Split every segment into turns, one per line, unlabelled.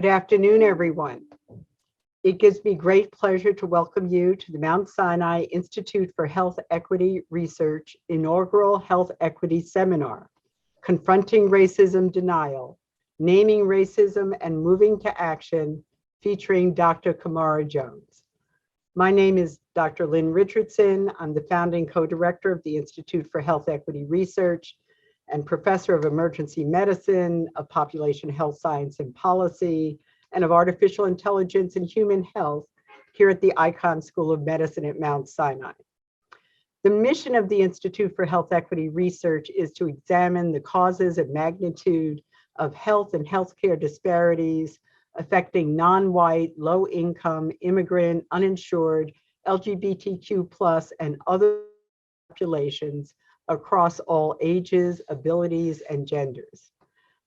Good afternoon, everyone. It gives me great pleasure to welcome you to the Mount Sinai Institute for Health Equity Research inaugural Health Equity Seminar, Confronting Racism Denial, Naming Racism and Moving to Action, featuring Dr. Camara Jones. My name is Dr. Lynn Richardson. I'm the founding co-director of the Institute for Health Equity Research and professor of emergency medicine, of population health science and policy, and of artificial intelligence and human health here at the Icahn School of Medicine at Mount Sinai. The mission of the Institute for Health Equity Research is to examine the causes and magnitude of health and healthcare disparities affecting non-white, low-income, immigrant, uninsured, LGBTQ+, and other populations across all ages, abilities, and genders.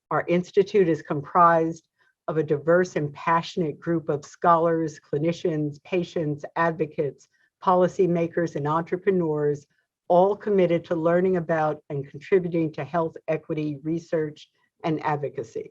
Our institute is comprised of a diverse and passionate group of scholars, clinicians, patients, advocates, policymakers, and entrepreneurs, all committed to learning about and contributing to health equity research and advocacy.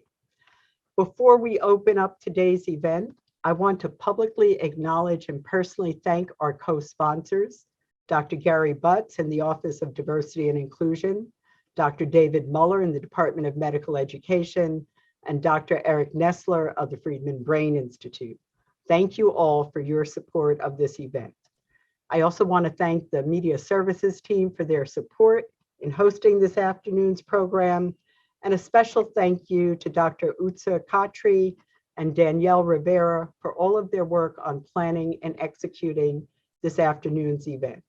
Before we open up today's event, I want to publicly acknowledge and personally thank our co-sponsors, Dr. Gary Butts in the Office of Diversity and Inclusion, Dr. David Muller in the Department of Medical Education, and Dr. Eric Nestler of the Friedman Brain Institute. Thank you all for your support of this event. I also want to thank the media services team for their support in hosting this afternoon's program, and a special thank you to Dr. Utsa Khatri and Danielle Rivera for all of their work on planning and executing this afternoon's event.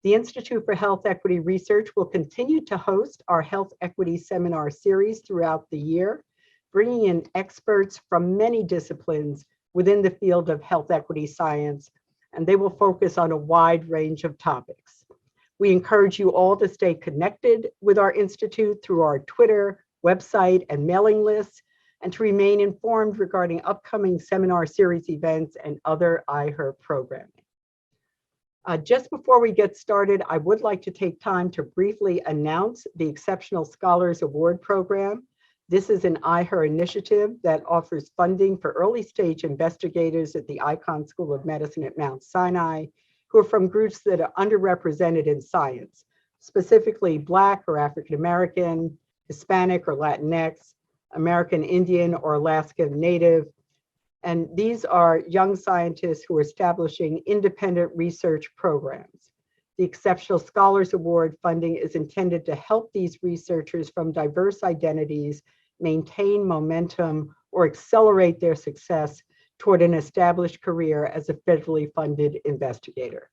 The Institute for Health Equity Research will continue to host our Health Equity Seminar series throughout the year, bringing in experts from many disciplines within the field of health equity science, and they will focus on a wide range of topics. We encourage you all to stay connected with our Institute through our Twitter, website, and mailing lists, and to remain informed regarding upcoming seminar series events and other IHER programming. Just before we get started, I would like to take time to briefly announce the Exceptional Scholars Award Program. This is an IHER initiative that offers funding for early stage investigators at the Icahn School of Medicine at Mount Sinai, who are from groups that are underrepresented in science, specifically Black or African American, Hispanic or Latinx, American Indian or Alaskan Native. And these are young scientists who are establishing independent research programs. The Exceptional Scholars Award funding is intended to help these researchers from diverse identities maintain momentum or accelerate their success toward an established career as a federally funded investigator.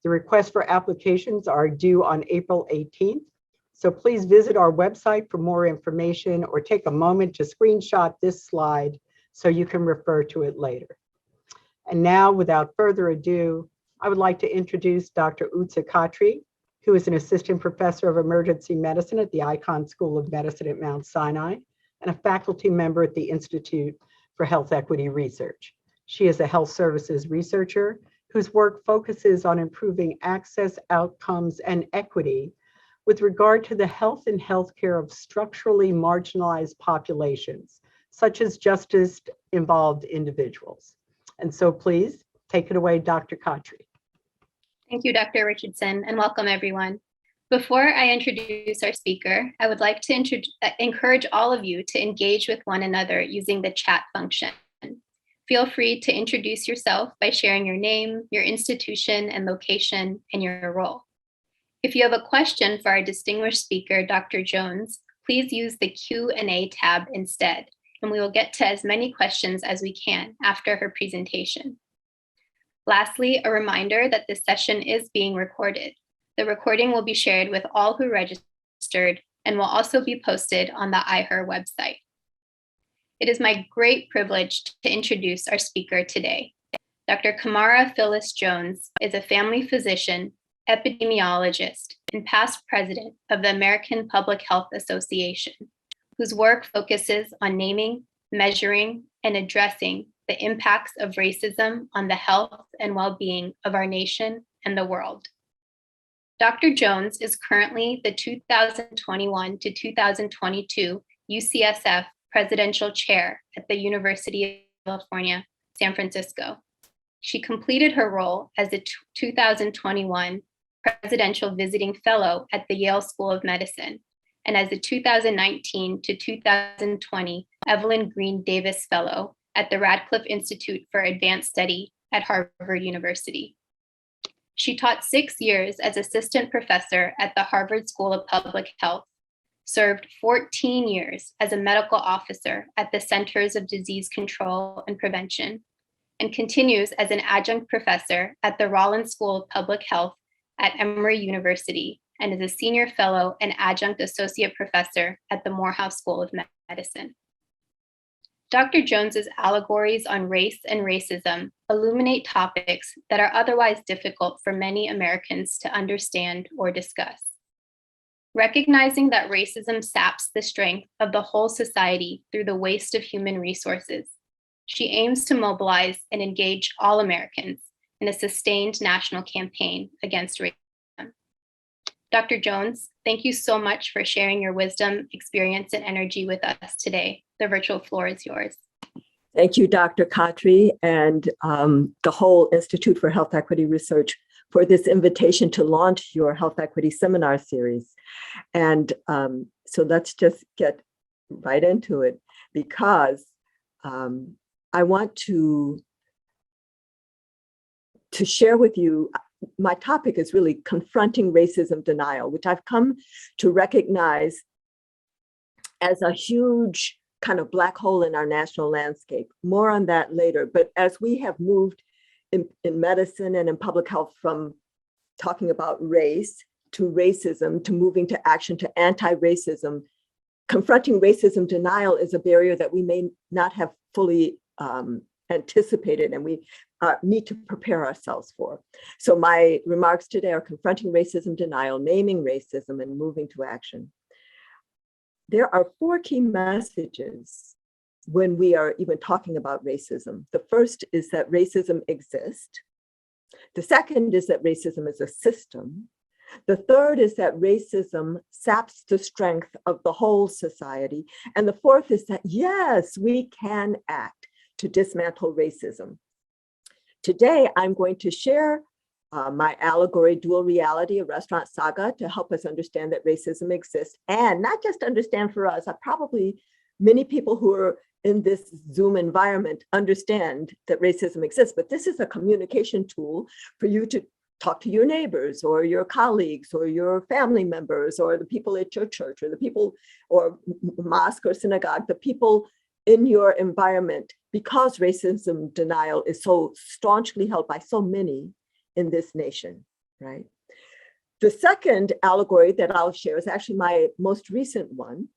The requests for applications are due on April 18th. So please visit our website for more information or take a moment to screenshot this slide so you can refer to it later. And now, without further ado, I would like to introduce Dr. Utsa Khatri, who is an assistant professor of emergency medicine at the Icahn School of Medicine at Mount Sinai and a faculty member at the Institute for Health Equity Research. She is a health services researcher whose work focuses on improving access, outcomes, and equity with regard to the health and healthcare of structurally marginalized populations, such as justice-involved individuals. And so please take it away, Dr. Khatri.
Thank you, Dr. Richardson, and welcome everyone. Before I introduce our speaker, I would like to encourage all of you to engage with one another using the chat function. Feel free to introduce yourself by sharing your name, your institution and location, and your role. If you have a question for our distinguished speaker, Dr. Jones, please use the Q&A tab instead, and we will get to as many questions as we can after her presentation. Lastly, a reminder that this session is being recorded. The recording will be shared with all who registered and will also be posted on the IHER website. It is my great privilege to introduce our speaker today. Dr. Camara Phyllis Jones is a family physician, epidemiologist, and past president of the American Public Health Association, whose work focuses on naming, measuring, and addressing the impacts of racism on the health and well-being of our nation and the world. Dr. Jones is currently the 2021 to 2022 UCSF Presidential Chair at the University of California, San Francisco. She completed her role as the 2021 Presidential Visiting Fellow at the Yale School of Medicine and as the 2019 to 2020 Evelyn Green Davis Fellow at the Radcliffe Institute for Advanced Study at Harvard University. She taught 6 years as assistant professor at the Harvard School of Public Health, served 14 years as a medical officer at the Centers of Disease Control and Prevention, and continues as an adjunct professor at the Rollins School of Public Health at Emory University, and is a senior fellow and adjunct associate professor at the Morehouse School of Medicine. Dr. Jones's allegories on race and racism illuminate topics that are otherwise difficult for many Americans to understand or discuss. Recognizing that racism saps the strength of the whole society through the waste of human resources, she aims to mobilize and engage all Americans in a sustained national campaign against racism. Dr. Jones, thank you so much for sharing your wisdom, experience, and energy with us today. The virtual floor is yours.
Thank you, Dr. Khatri, and the whole Institute for Health Equity Research for this invitation to launch your Health Equity Seminar Series. And so let's just get right into it, because I want to share with you, my topic is really confronting racism denial, which I've come to recognize as a huge kind of black hole in our national landscape. More on that later. But as we have moved in medicine and in public health from talking about race to racism, to moving to action to anti-racism, confronting racism denial is a barrier that we may not have fully anticipated, and we need to prepare ourselves for. So my remarks today are confronting racism denial, naming racism, and moving to action. There are 4 key messages when we are even talking about racism. The first is that racism exists. The second is that racism is a system. The third is that racism saps the strength of the whole society. And the fourth is that, yes, we can act to dismantle racism. Today, I'm going to share my allegory, Dual Reality, a restaurant saga, to help us understand that racism exists, and not just understand for us. Probably many people who are in this Zoom environment understand that racism exists, but this is a communication tool for you to talk to your neighbors or your colleagues or your family members or the people at your church or the people or mosque or synagogue, the people in your environment, because racism denial is so staunchly held by so many in this nation, right? The second allegory that I'll share is actually my most recent one,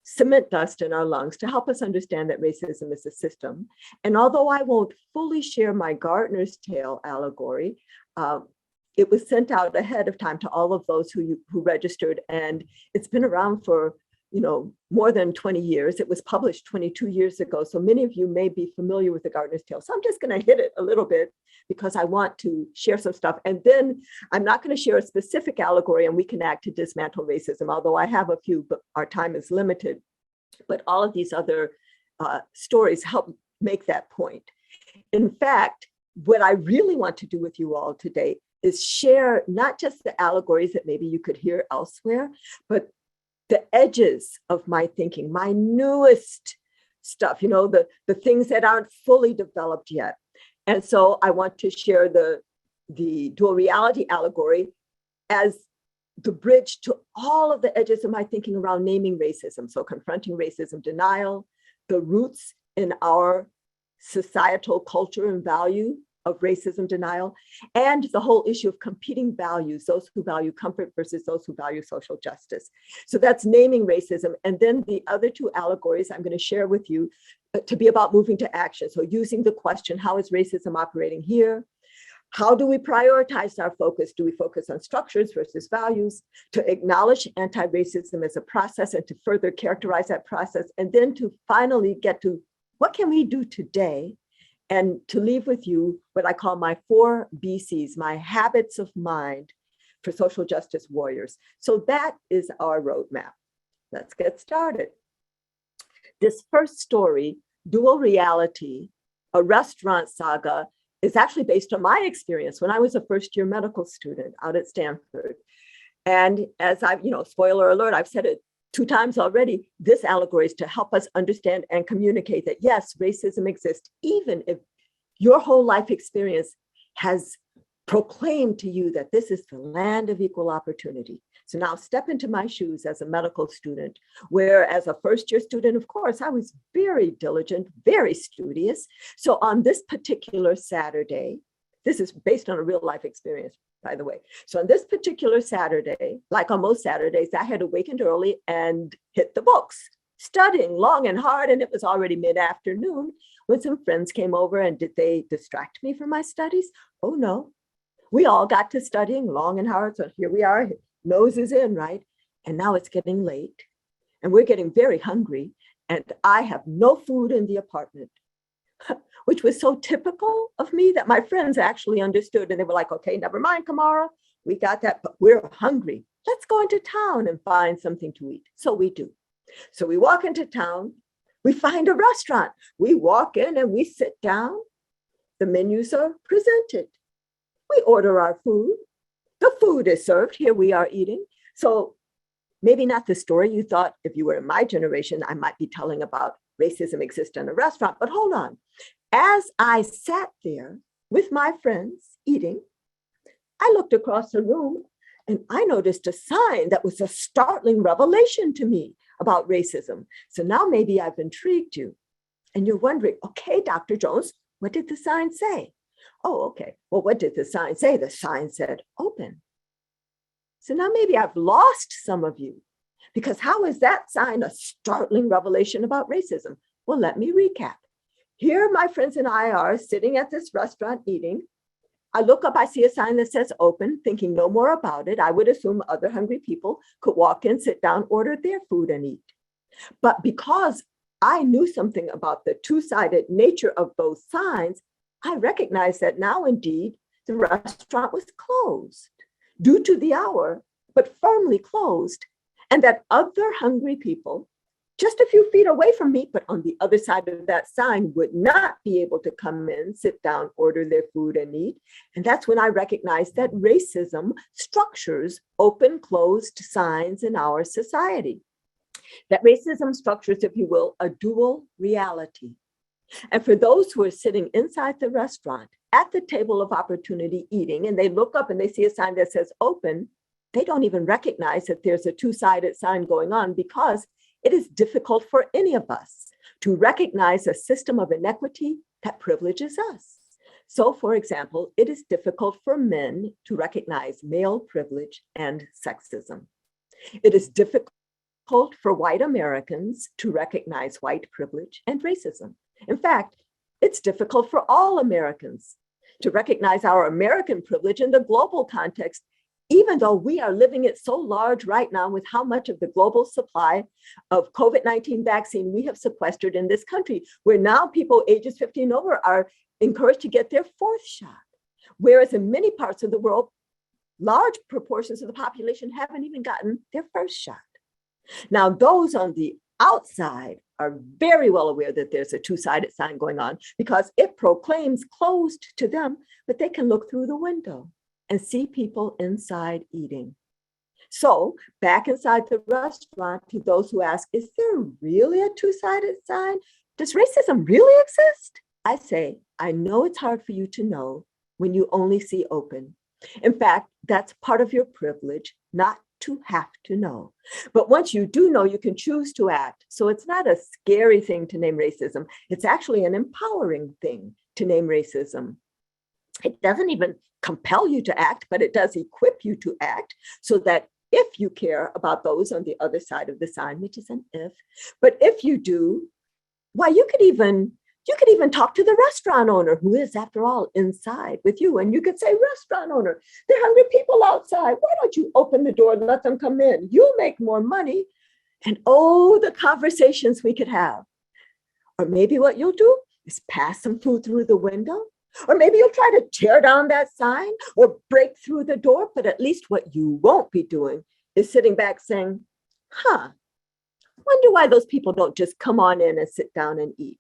cement dust in our lungs, to help us understand that racism is a system. And although I won't fully share my gardener's tale allegory, it was sent out ahead of time to all of those who registered, and it's been around for more than 20 years. It was published 22 years ago. So many of you may be familiar with the gardener's tale. So I'm just going to hit it a little bit because I want to share some stuff. And then I'm not going to share a specific allegory, and we can act to dismantle racism, although I have a few, but our time is limited. But all of these other stories help make that point. In fact, what I really want to do with you all today is share not just the allegories that maybe you could hear elsewhere, but the edges of my thinking, my newest stuff, the things that aren't fully developed yet. And so I want to share the dual reality allegory as the bridge to all of the edges of my thinking around naming racism. So confronting racism denial, the roots in our societal culture and value of racism denial, and the whole issue of competing values, those who value comfort versus those who value social justice. So that's naming racism. And then the other 2 allegories I'm going to share with you to be about moving to action. So using the question, how is racism operating here? How do we prioritize our focus? Do we focus on structures versus values? To acknowledge anti-racism as a process and to further characterize that process. And then to finally get to what can we do today, and to leave with you what I call my 4 BCs, my habits of mind for social justice warriors. So that is our roadmap. Let's get started. This first story, Dual Reality, a restaurant saga, is actually based on my experience when I was a first-year medical student out at Stanford. And as I've, spoiler alert, I've said it 2 times already, this allegory is to help us understand and communicate that, yes, racism exists, even if your whole life experience has proclaimed to you that this is the land of equal opportunity. So now step into my shoes as a medical student, where as a first-year student, of course, I was very diligent, very studious. So on this particular Saturday, this is based on a real life experience, by the way. So on this particular Saturday, like on most Saturdays, I had awakened early and hit the books, studying long and hard, and it was already mid-afternoon when some friends came over. And did they distract me from my studies? Oh, no. We all got to studying long and hard. So here we are, noses in, right? And now it's getting late and we're getting very hungry. And I have no food in the apartment, which was so typical of me that my friends actually understood. And they were like, okay, never mind, Camara, we got that, but we're hungry. Let's go into town and find something to eat. So we do. So we walk into town, we find a restaurant. We walk in and we sit down. The menus are presented. We order our food. The food is served. Here we are eating. So maybe not the story you thought, if you were in my generation, I might be telling about racism exists in a restaurant, but hold on. As I sat there with my friends eating, I looked across the room and I noticed a sign that was a startling revelation to me about racism. So now maybe I've intrigued you and you're wondering, okay, Dr. Jones, what did the sign say? Oh, okay. Well, what did the sign say? The sign said open. So now maybe I've lost some of you, because how is that sign a startling revelation about racism? Well, let me recap. Here, my friends and I are sitting at this restaurant eating. I look up, I see a sign that says open, thinking no more about it. I would assume other hungry people could walk in, sit down, order their food and eat. But because I knew something about the two-sided nature of both signs, I recognized that now indeed the restaurant was closed due to the hour, but firmly closed, and that other hungry people just a few feet away from me, but on the other side of that sign, would not be able to come in, sit down, order their food and eat. And that's when I recognized that racism structures open, closed signs in our society. That racism structures, if you will, a dual reality. And for those who are sitting inside the restaurant at the table of opportunity eating, and they look up and they see a sign that says open, they don't even recognize that there's a two-sided sign going on, because it is difficult for any of us to recognize a system of inequity that privileges us. So, for example, it is difficult for men to recognize male privilege and sexism. It is difficult for white Americans to recognize white privilege and racism. In fact, it's difficult for all Americans to recognize our American privilege in the global context, even though we are living it so large right now with how much of the global supply of COVID-19 vaccine we have sequestered in this country, where now people ages 50 and over are encouraged to get their 4th shot. Whereas in many parts of the world, large proportions of the population haven't even gotten their 1st shot. Now, those on the outside are very well aware that there's a two-sided sign going on, because it proclaims closed to them, but they can look through the window and see people inside eating. So back inside the restaurant, to those who ask, is there really a two-sided sign? Does racism really exist? I say, I know it's hard for you to know when you only see open. In fact, that's part of your privilege, not to have to know. But once you do know, you can choose to act. So it's not a scary thing to name racism. It's actually an empowering thing to name racism. It doesn't even compel you to act, but it does equip you to act, so that if you care about those on the other side of the sign, which is an if, but if you do, why, you could even talk to the restaurant owner, who is, after all, inside with you. And you could say, restaurant owner, there are hungry people outside. Why don't you open the door and let them come in? You'll make more money. And oh, the conversations we could have. Or maybe what you'll do is pass some food through the window. Or maybe you'll try to tear down that sign or break through the door. But at least what you won't be doing is sitting back saying, Wonder why those people don't just come on in and sit down and eat.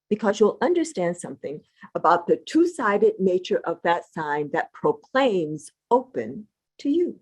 Because you'll understand something about the two-sided nature of that sign that proclaims open to you.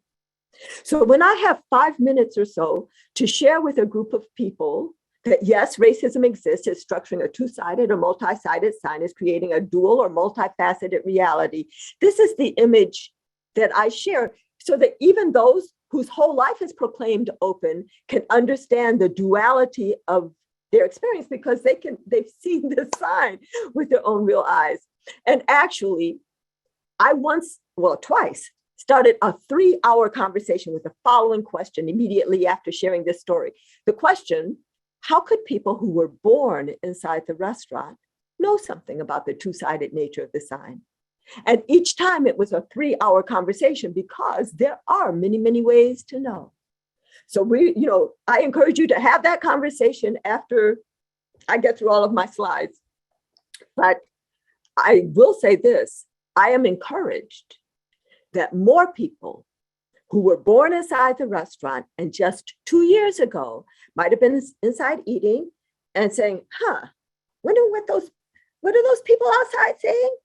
So when I have 5 minutes or so to share with a group of people that yes, racism exists, it's structuring a two-sided or multi-sided sign, is creating a dual or multifaceted reality. This is the image that I share so that even those whose whole life is proclaimed open can understand the duality of their experience because they've seen this sign with their own real eyes. And actually, I twice started a 3-hour conversation with the following question immediately after sharing this story. The question, how could people who were born inside the restaurant know something about the two-sided nature of the sign? And each time it was a 3-hour conversation because there are many, many ways to know. So I encourage you to have that conversation after I get through all of my slides. But I will say this, I am encouraged that more people who were born inside the restaurant and just 2 years ago might have been inside eating and saying, wonder what are those people outside saying?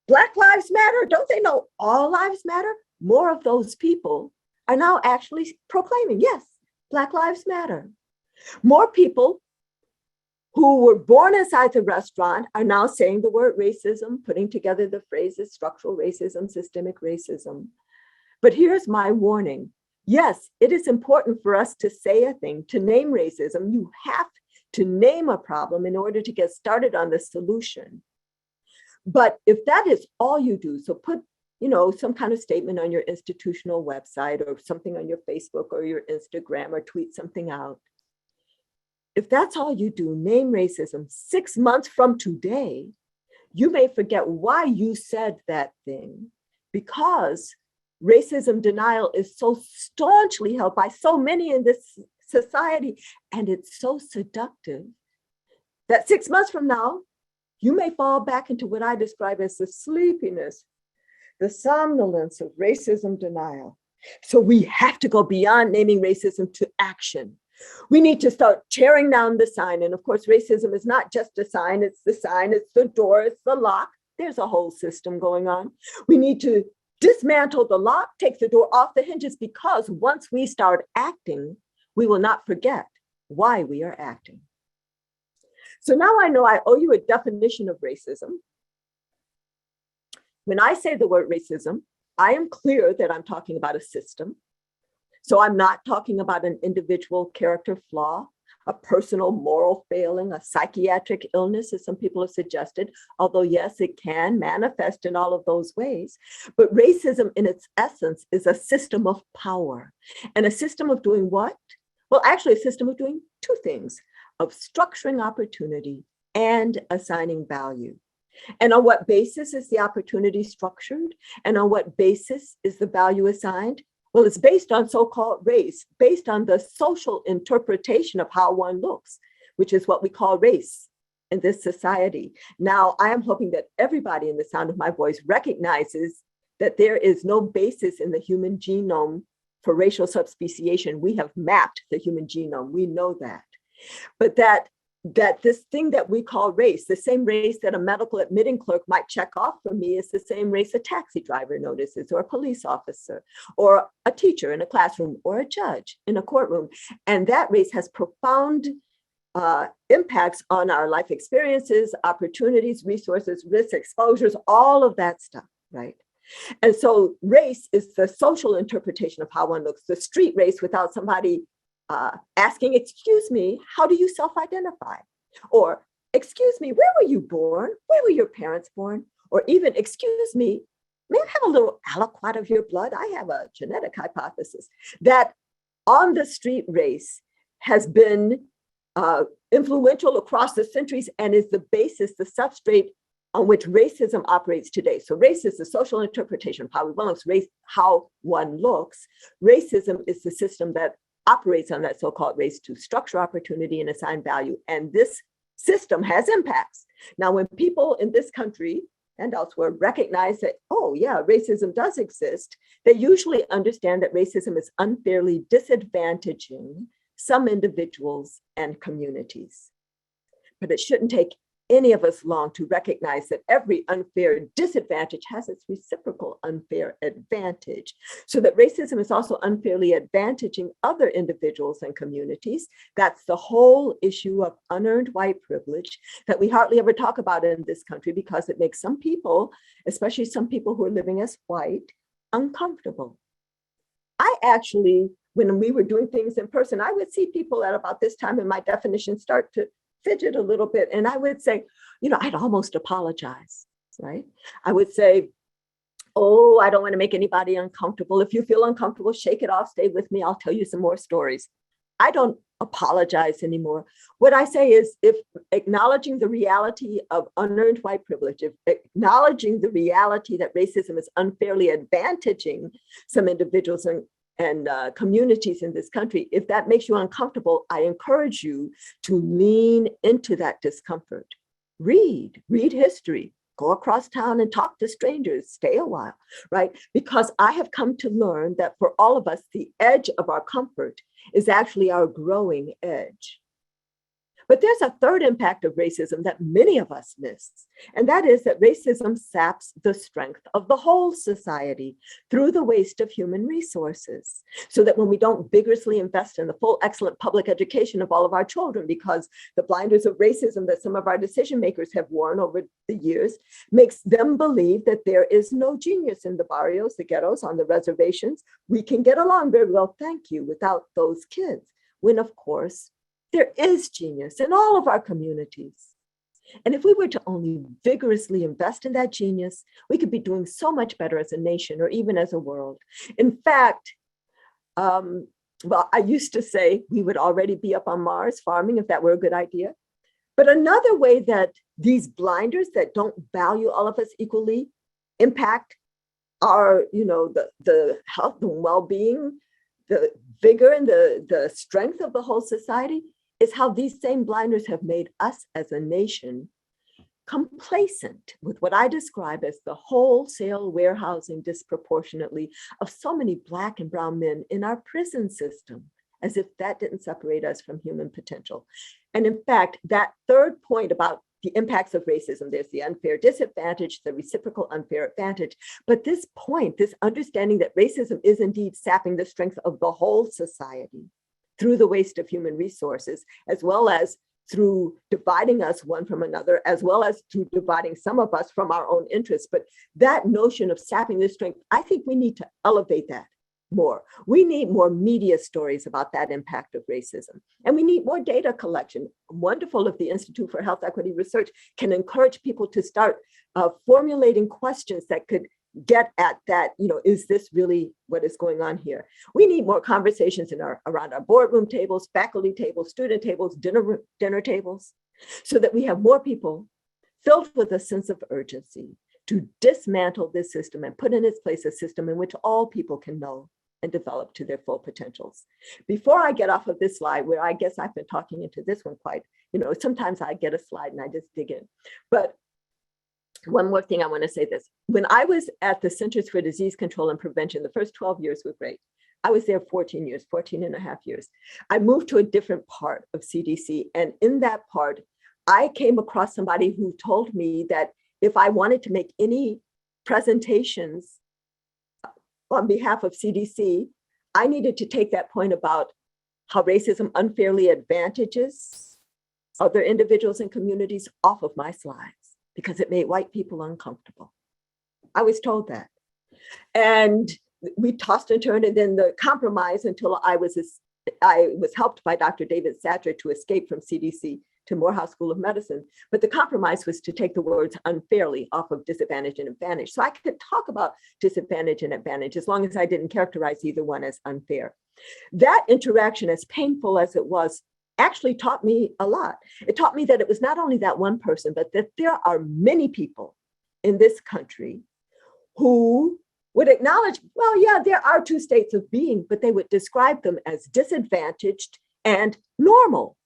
Black lives matter. Don't they know all lives matter? More of those people are now actually proclaiming, yes, Black lives matter. More people who were born inside the restaurant are now saying the word racism, putting together the phrases structural racism, systemic racism. But here's my warning. Yes, it is important for us to say a thing, to name racism. You have to name a problem in order to get started on the solution. But if that is all you do, so put some kind of statement on your institutional website or something on your Facebook or your Instagram or tweet something out. If that's all you do, name racism, 6 months from today, you may forget why you said that thing because racism denial is so staunchly held by so many in this society, and it's so seductive that 6 months from now, you may fall back into what I describe as the sleepiness, the somnolence of racism denial. So we have to go beyond naming racism to action. We need to start tearing down the sign. And of course, racism is not just a sign, it's the door, it's the lock. There's a whole system going on. We need to dismantle the lock, take the door off the hinges, because once we start acting, we will not forget why we are acting. So now I know I owe you a definition of racism. When I say the word racism, I am clear that I'm talking about a system. So I'm not talking about an individual character flaw, a personal moral failing, a psychiatric illness, as some people have suggested, although yes, it can manifest in all of those ways. But racism in its essence is a system of power. And a system of doing what? Well, actually a system of doing two things, of structuring opportunity and assigning value. And on what basis is the opportunity structured? And on what basis is the value assigned? Well, it's based on so-called race, based on the social interpretation of how one looks, which is what we call race in this society. Now, I am hoping that everybody in the sound of my voice recognizes that there is no basis in the human genome for racial subspeciation. We have mapped the human genome. We know that. But that this thing that we call race, the same race that a medical admitting clerk might check off for me, is the same race a taxi driver notices, or a police officer, or a teacher in a classroom, or a judge in a courtroom. And that race has profound impacts on our life experiences, opportunities, resources, risks, exposures, all of that stuff, right? And so race is the social interpretation of how one looks. The street race without somebody asking, excuse me, how do you self-identify? Or, excuse me, where were you born? Where were your parents born? Or even, excuse me, may I have a little aliquot of your blood? I have a genetic hypothesis that on the street race has been influential across the centuries and is the basis, the substrate on which racism operates today. So race is the social interpretation of how one looks, how one looks. Racism is the system that operates on that so-called race to structure opportunity and assign value. And this system has impacts. Now, when people in this country and elsewhere recognize that, oh yeah, racism does exist, they usually understand that racism is unfairly disadvantaging some individuals and communities. But it shouldn't take any of us long to recognize that every unfair disadvantage has its reciprocal unfair advantage, so that racism is also unfairly advantaging other individuals and communities. That's the whole issue of unearned white privilege that we hardly ever talk about in this country, because it makes some people, especially some people who are living as white, uncomfortable. I actually, when we were doing things in person, I would see people at about this time in my definition start to fidget a little bit. And I would say, I'd almost apologize, right? I would say, oh, I don't want to make anybody uncomfortable. If you feel uncomfortable, shake it off, stay with me. I'll tell you some more stories. I don't apologize anymore. What I say is, if acknowledging the reality of unearned white privilege, if acknowledging the reality that racism is unfairly advantaging some individuals and communities in this country, if that makes you uncomfortable, I encourage you to lean into that discomfort. Read history, go across town and talk to strangers, stay a while, right? Because I have come to learn that for all of us, the edge of our comfort is actually our growing edge. But there's a third impact of racism that many of us miss, and that is that racism saps the strength of the whole society through the waste of human resources. So that when we don't vigorously invest in the full, excellent public education of all of our children, because the blinders of racism that some of our decision makers have worn over the years makes them believe that there is no genius in the barrios, the ghettos, on the reservations. We can get along very well, thank you, without those kids. When, of course, there is genius in all of our communities. And if we were to only vigorously invest in that genius, we could be doing so much better as a nation or even as a world. In fact, I used to say we would already be up on Mars farming if that were a good idea. But another way that these blinders that don't value all of us equally impact our, the health and well-being, the vigor and the strength of the whole society, is how these same blinders have made us as a nation complacent with what I describe as the wholesale warehousing disproportionately of so many Black and brown men in our prison system, as if that didn't separate us from human potential. And in fact, that third point about the impacts of racism, there's the unfair disadvantage, the reciprocal unfair advantage. But this point, this understanding that racism is indeed sapping the strength of the whole society through the waste of human resources, as well as through dividing us one from another, as well as through dividing some of us from our own interests. But that notion of sapping the strength, I think we need to elevate that more. We need more media stories about that impact of racism. And we need more data collection. Wonderful if the Institute for Health Equity Research can encourage people to start formulating questions that could get at that, is this really what is going on here? We need more conversations around our boardroom tables, faculty tables, student tables, dinner tables, so that we have more people filled with a sense of urgency to dismantle this system and put in its place a system in which all people can know and develop to their full potentials. Before I get off of this slide, where I guess I've been talking into this one quite, sometimes I get a slide and I just dig in. But one more thing I want to say this. When I was at the Centers for Disease Control and Prevention, the first 12 years were great. I was there 14 and a half years. I moved to a different part of CDC. And in that part, I came across somebody who told me that if I wanted to make any presentations on behalf of CDC, I needed to take that point about how racism unfairly advantages other individuals and communities off of my slides, because it made white people uncomfortable. I was told that. And we tossed and turned, and then the compromise until I was helped by Dr. David Satcher to escape from CDC to Morehouse School of Medicine. But the compromise was to take the words unfairly off of disadvantage and advantage. So I could talk about disadvantage and advantage as long as I didn't characterize either one as unfair. That interaction, as painful as it was, actually taught me a lot. It taught me that it was not only that one person, but that there are many people in this country who would acknowledge, well, yeah, there are two states of being, but they would describe them as disadvantaged and normal.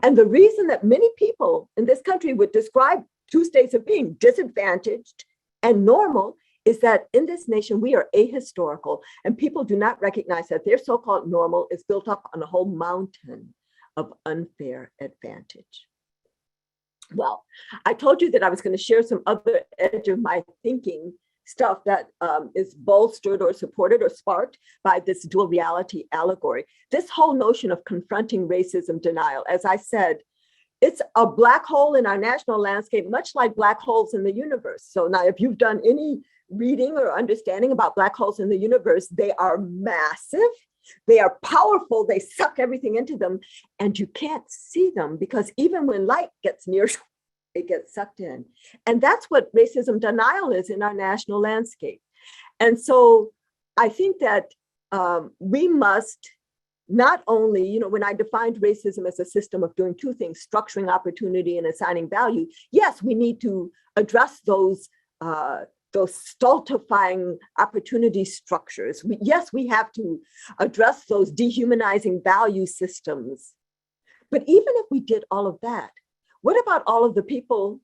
And the reason that many people in this country would describe two states of being, disadvantaged and normal, is that in this nation, we are ahistorical, and people do not recognize that their so-called normal is built up on a whole mountain of unfair advantage. Well, I told you that I was going to share some other edge of my thinking stuff that is bolstered or supported or sparked by this dual reality allegory. This whole notion of confronting racism denial, as I said, it's a black hole in our national landscape, much like black holes in the universe. So now if you've done any reading or understanding about black holes in the universe, they are massive. They are powerful. They suck everything into them, and you can't see them because even when light gets near, it gets sucked in. And that's what racism denial is in our national landscape. And so I think that we must not only, when I defined racism as a system of doing two things, structuring opportunity and assigning value, yes, we need to address those stultifying opportunity structures. Yes, we have to address those dehumanizing value systems. But even if we did all of that, what about all of the people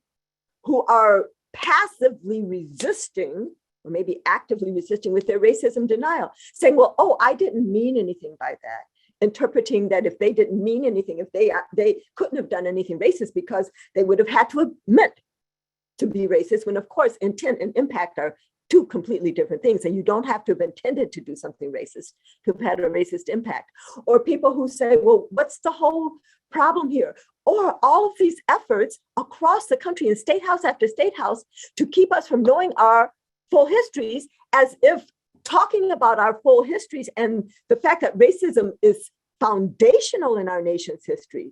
who are passively resisting, or maybe actively resisting with their racism denial, saying, well, oh, I didn't mean anything by that, interpreting that if they didn't mean anything, if they couldn't have done anything racist because they would have had to have meant to be racist, when of course intent and impact are two completely different things, and you don't have to have intended to do something racist to have had a racist impact. Or people who say, well, what's the whole problem here? Or all of these efforts across the country in state house after state house to keep us from knowing our full histories, as if talking about our full histories and the fact that racism is foundational in our nation's history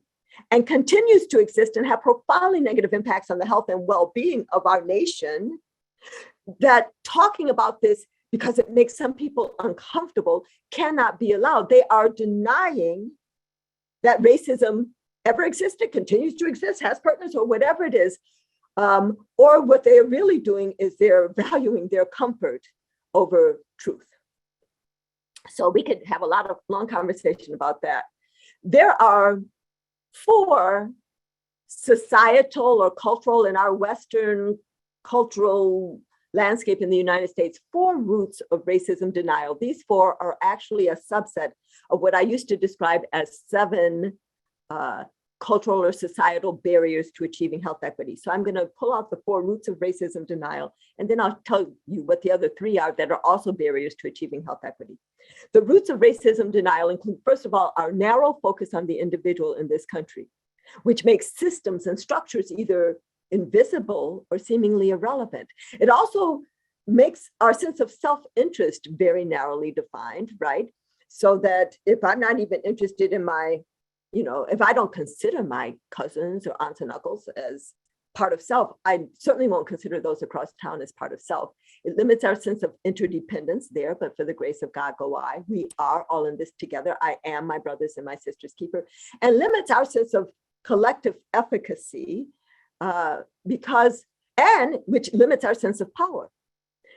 and continues to exist and have profoundly negative impacts on the health and well-being of our nation, that talking about this because it makes some people uncomfortable cannot be allowed. They are denying that racism ever existed, continues to exist, has partners, or whatever it is. Or what they are really doing is they're valuing their comfort over truth. So we could have a long conversation about that. There are 4 societal or cultural, in our Western cultural landscape in the United States, 4 roots of racism denial. These 4 are actually a subset of what I used to describe as 7 cultural or societal barriers to achieving health equity. So I'm going to pull out the 4 roots of racism denial, and then I'll tell you what the other 3 are that are also barriers to achieving health equity. The roots of racism denial include, first of all, our narrow focus on the individual in this country, which makes systems and structures either invisible or seemingly irrelevant. It also makes our sense of self-interest very narrowly defined, right? So that if I'm not even interested in my, if I don't consider my cousins or aunts and uncles as part of self, I certainly won't consider those across town as part of self. It limits our sense of interdependence there, but for the grace of God go I. We are all in this together. I am my brother's and my sister's keeper. And limits our sense of collective efficacy which limits our sense of power.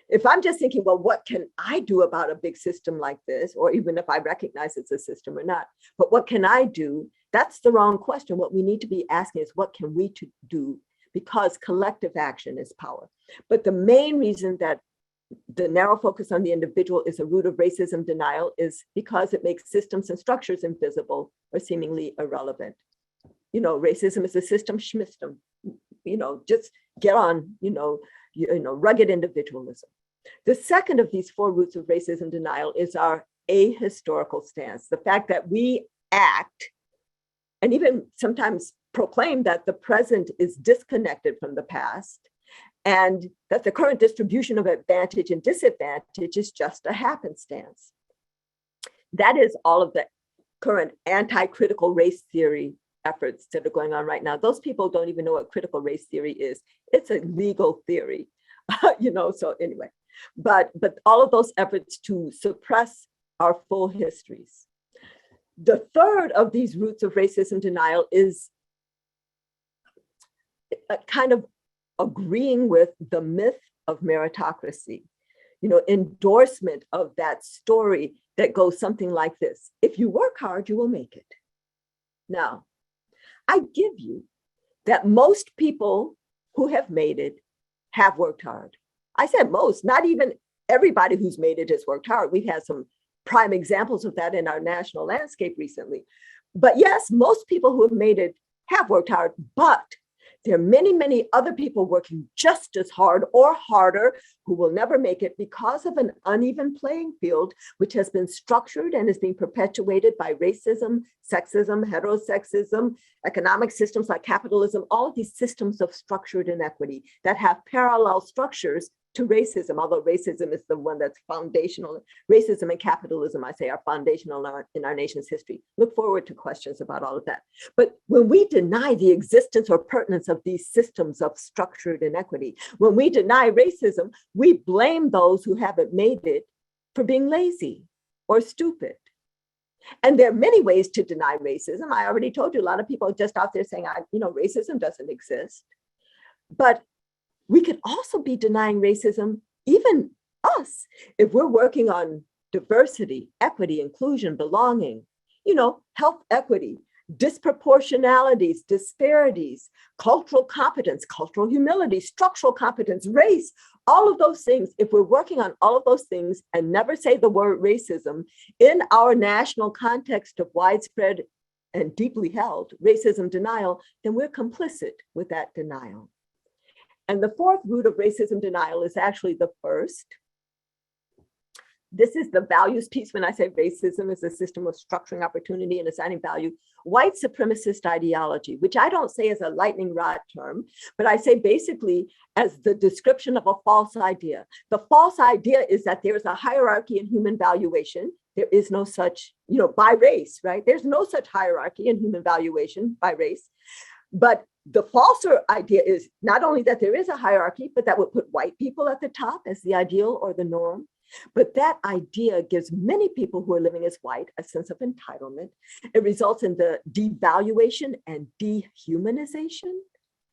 If I'm just thinking, well, what can I do about a big system like this? Or even if I recognize it's a system or not, but what can I do? That's the wrong question. What we need to be asking is, what can we do? Because collective action is power. But the main reason that the narrow focus on the individual is a root of racism denial is because it makes systems and structures invisible or seemingly irrelevant. Racism is a system schmistum. Just get on, rugged individualism. The second of these 4 roots of racism denial is our ahistorical stance. The fact that we act and even sometimes proclaim that the present is disconnected from the past and that the current distribution of advantage and disadvantage is just a happenstance. That is all of the current anti-critical race theory efforts that are going on right now. Those people don't even know what critical race theory is. It's a legal theory, so anyway. But all of those efforts to suppress our full histories. The third of these roots of racism denial is a kind of agreeing with the myth of meritocracy, endorsement of that story that goes something like this: if you work hard, you will make it. Now, I give you that most people who have made it have worked hard. I said most, not even everybody who's made it has worked hard. We've had some prime examples of that in our national landscape recently. But yes, most people who have made it have worked hard, but there are many, many other people working just as hard or harder who will never make it because of an uneven playing field, which has been structured and is being perpetuated by racism, sexism, heterosexism, economic systems like capitalism, all of these systems of structured inequity that have parallel structures to racism, although racism is the one that's foundational. Racism and capitalism, I say, are foundational in our nation's history. Look forward to questions about all of that. But when we deny the existence or pertinence of these systems of structured inequity, when we deny racism, we blame those who haven't made it for being lazy or stupid. And there are many ways to deny racism. I already told you, a lot of people are just out there saying, racism doesn't exist. But we could also be denying racism, even us, if we're working on diversity, equity, inclusion, belonging, health equity, disproportionalities, disparities, cultural competence, cultural humility, structural competence, race, all of those things. If we're working on all of those things and never say the word racism in our national context of widespread and deeply held racism denial, then we're complicit with that denial. And the fourth root of racism denial is actually the first. This is the values piece. When I say racism is a system of structuring opportunity and assigning value, white supremacist ideology, which I don't say as a lightning rod term, but I say basically as the description of a false idea. The false idea is that there is a hierarchy in human valuation. There is no such, by race, right? There's no such hierarchy in human valuation by race. But the falser idea is not only that there is a hierarchy, but that would put white people at the top as the ideal or the norm. But that idea gives many people who are living as white a sense of entitlement. It results in the devaluation and dehumanization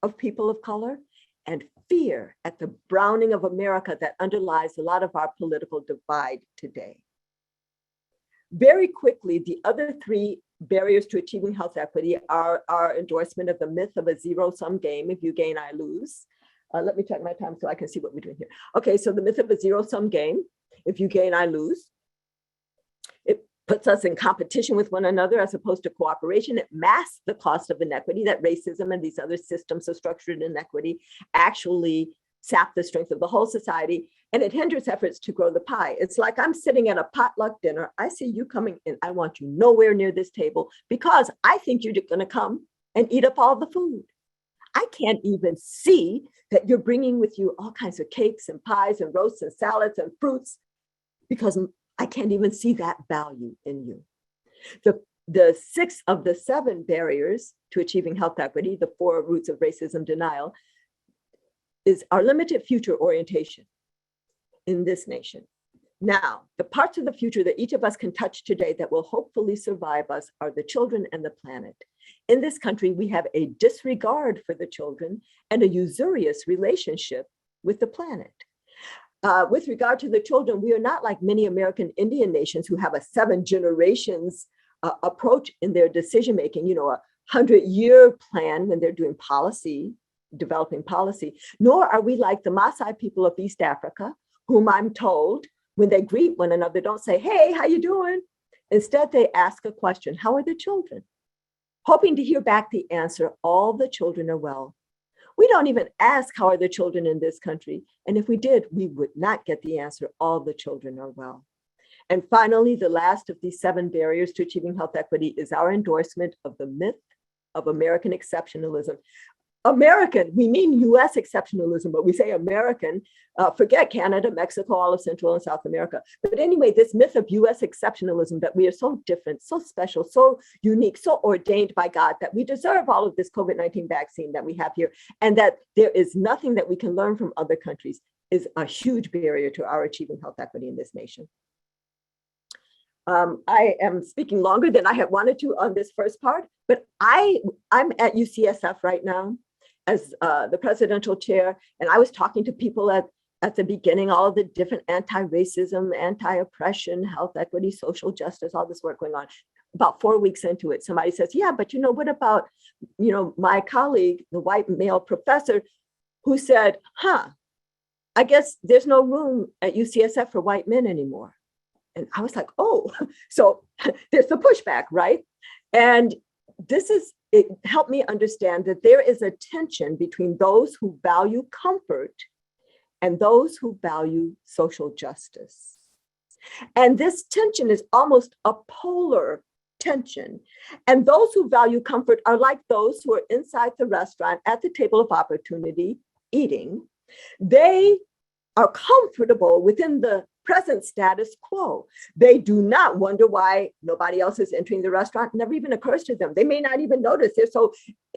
of people of color and fear at the browning of America that underlies a lot of our political divide today. Very quickly, the other three barriers to achieving health equity are our endorsement of the myth of a zero-sum game. If you gain, I lose. Let me check my time so I can see what we're doing here. Okay, so the myth of a zero-sum game. If you gain, I lose. It puts us in competition with one another as opposed to cooperation. It masks the cost of inequity that racism and these other systems of structured inequity actually sap the strength of the whole society, and it hinders efforts to grow the pie. It's like I'm sitting at a potluck dinner. I see you coming in. I want you nowhere near this table because I think you're going to come and eat up all the food. I can't even see that you're bringing with you all kinds of cakes and pies and roasts and salads and fruits because I can't even see that value in you. The six of the seven barriers to achieving health equity, the four roots of racism denial, is our limited future orientation in this nation. Now, the parts of the future that each of us can touch today that will hopefully survive us are the children and the planet. In this country, we have a disregard for the children and a usurious relationship with the planet. With regard to the children, we are not like many American Indian nations who have a 7 generations approach in their decision-making, a 100-year plan when they're doing policy, developing policy, nor are we like the Maasai people of East Africa, whom I'm told when they greet one another, don't say, hey, how you doing? Instead, they ask a question, how are the children? Hoping to hear back the answer, all the children are well. We don't even ask how are the children in this country. And if we did, we would not get the answer, all the children are well. And finally, the last of these 7 barriers to achieving health equity is our endorsement of the myth of American exceptionalism. American, we mean US exceptionalism, but we say American, forget Canada, Mexico, all of Central and South America. But anyway, this myth of US exceptionalism that we are so different, so special, so unique, so ordained by God that we deserve all of this COVID-19 vaccine that we have here, and that there is nothing that we can learn from other countries is a huge barrier to our achieving health equity in this nation. I am speaking longer than I had wanted to on this first part, but I'm at UCSF right now as the presidential chair, and I was talking to people at the beginning, all of the different anti-racism, anti-oppression, health equity, social justice, all this work going on. About 4 weeks into it, somebody says, yeah, but what about, my colleague, the white male professor, who said, I guess there's no room at UCSF for white men anymore. And I was like, oh, so there's the pushback, right? And it helped me understand that there is a tension between those who value comfort and those who value social justice. And this tension is almost a polar tension. And those who value comfort are like those who are inside the restaurant at the table of opportunity eating. They are comfortable within the present status quo. They do not wonder why nobody else is entering the restaurant. It never even occurs to them. They may not even notice. They're so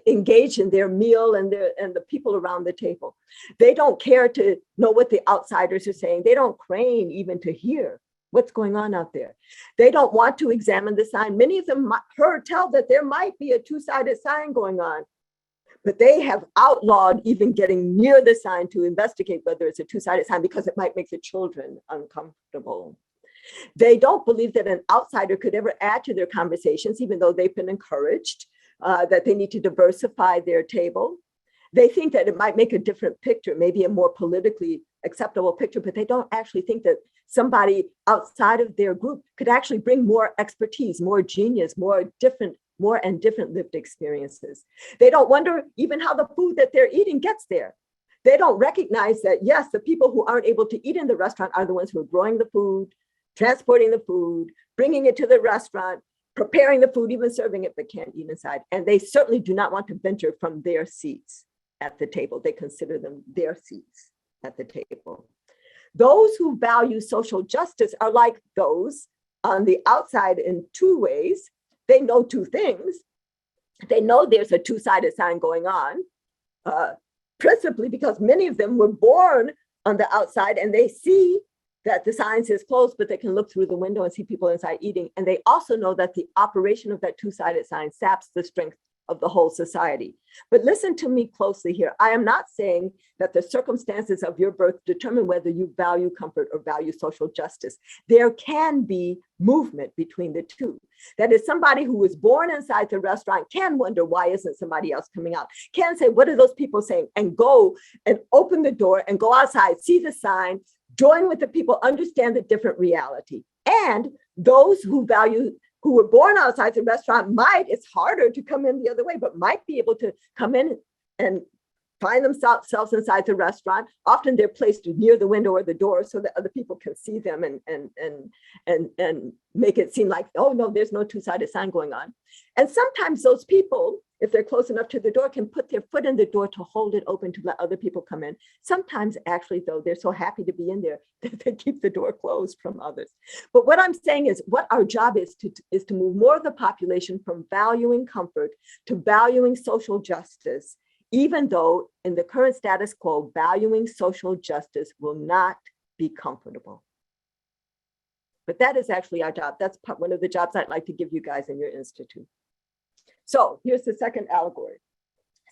engaged in their meal and the people around the table. They don't care to know what the outsiders are saying. They don't crane even to hear what's going on out there. They don't want to examine the sign. Many of them heard tell that there might be a two-sided sign going on, but they have outlawed even getting near the sign to investigate whether it's a two-sided sign because it might make the children uncomfortable. They don't believe that an outsider could ever add to their conversations, even though they've been encouraged that they need to diversify their table. They think that it might make a different picture, maybe a more politically acceptable picture, but they don't actually think that somebody outside of their group could actually bring more expertise, more genius, more and different lived experiences. They don't wonder even how the food that they're eating gets there. They don't recognize that, yes, the people who aren't able to eat in the restaurant are the ones who are growing the food, transporting the food, bringing it to the restaurant, preparing the food, even serving it, but can't eat inside. And they certainly do not want to venture from their seats at the table. They consider them their seats at the table. Those who value social justice are like those on the outside in two ways. They know two things. They know there's a two-sided sign going on, principally because many of them were born on the outside and they see that the sign says closed, but they can look through the window and see people inside eating. And they also know that the operation of that two-sided sign saps the strength of the whole society. But listen to me closely here. I am not saying that the circumstances of your birth determine whether you value comfort or value social justice. There can be movement between the two. That is, somebody who was born inside the restaurant can wonder why isn't somebody else coming out, can say, what are those people saying? And go and open the door and go outside, see the sign, join with the people, understand the different reality. And those who were born outside the restaurant it's harder to come in the other way, but might be able to come in and find themselves inside the restaurant. Often they're placed near the window or the door so that other people can see them and make it seem like, oh no, there's no two-sided sign going on. And sometimes those people, if they're close enough to the door, can put their foot in the door to hold it open to let other people come in. Sometimes actually though, they're so happy to be in there that they keep the door closed from others. But what I'm saying is what our job is to move more of the population from valuing comfort to valuing social justice, even though in the current status quo, valuing social justice will not be comfortable. But that is actually our job. That's one of the jobs I'd like to give you guys in your institute. So here's the second allegory,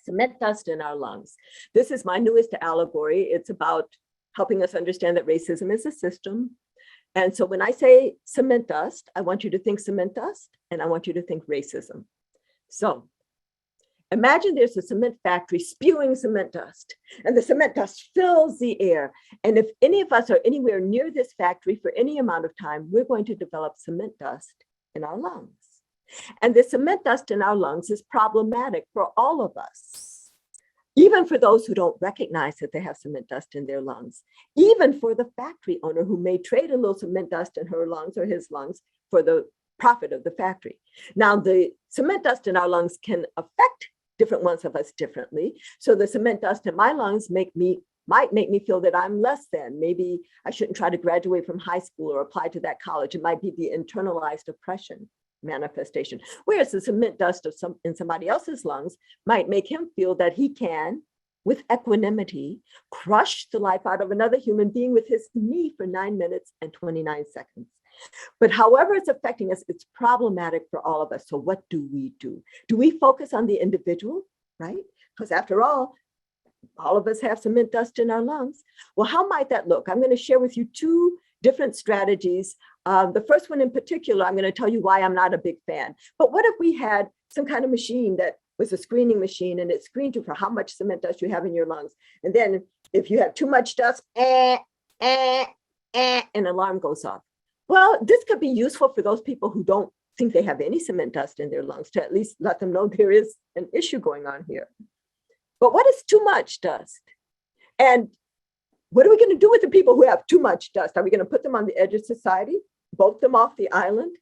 cement dust in our lungs. This is my newest allegory. It's about helping us understand that racism is a system. And so when I say cement dust, I want you to think cement dust and I want you to think racism. So imagine there's a cement factory spewing cement dust and the cement dust fills the air. And if any of us are anywhere near this factory for any amount of time, we're going to develop cement dust in our lungs. And the cement dust in our lungs is problematic for all of us, even for those who don't recognize that they have cement dust in their lungs, even for the factory owner who may trade a little cement dust in her lungs or his lungs for the profit of the factory. Now, the cement dust in our lungs can affect different ones of us differently. So the cement dust in my lungs might make me feel that I'm less than. Maybe I shouldn't try to graduate from high school or apply to that college. It might be the internalized oppression manifestation. Whereas the cement dust in somebody else's lungs might make him feel that he can, with equanimity, crush the life out of another human being with his knee for 9 minutes and 29 seconds. But however it's affecting us, it's problematic for all of us. So what do we do? Do we focus on the individual, right? Because after all of us have cement dust in our lungs. Well, how might that look? I'm going to share with you two different strategies. The first one in particular, I'm going to tell you why I'm not a big fan. But what if we had some kind of machine that was a screening machine and it screened you for how much cement dust you have in your lungs? And then if you have too much dust, an alarm goes off. Well, this could be useful for those people who don't think they have any cement dust in their lungs, to at least let them know there is an issue going on here. But what is too much dust? And what are we going to do with the people who have too much dust? Are we going to put them on the edge of society, vote them off the island?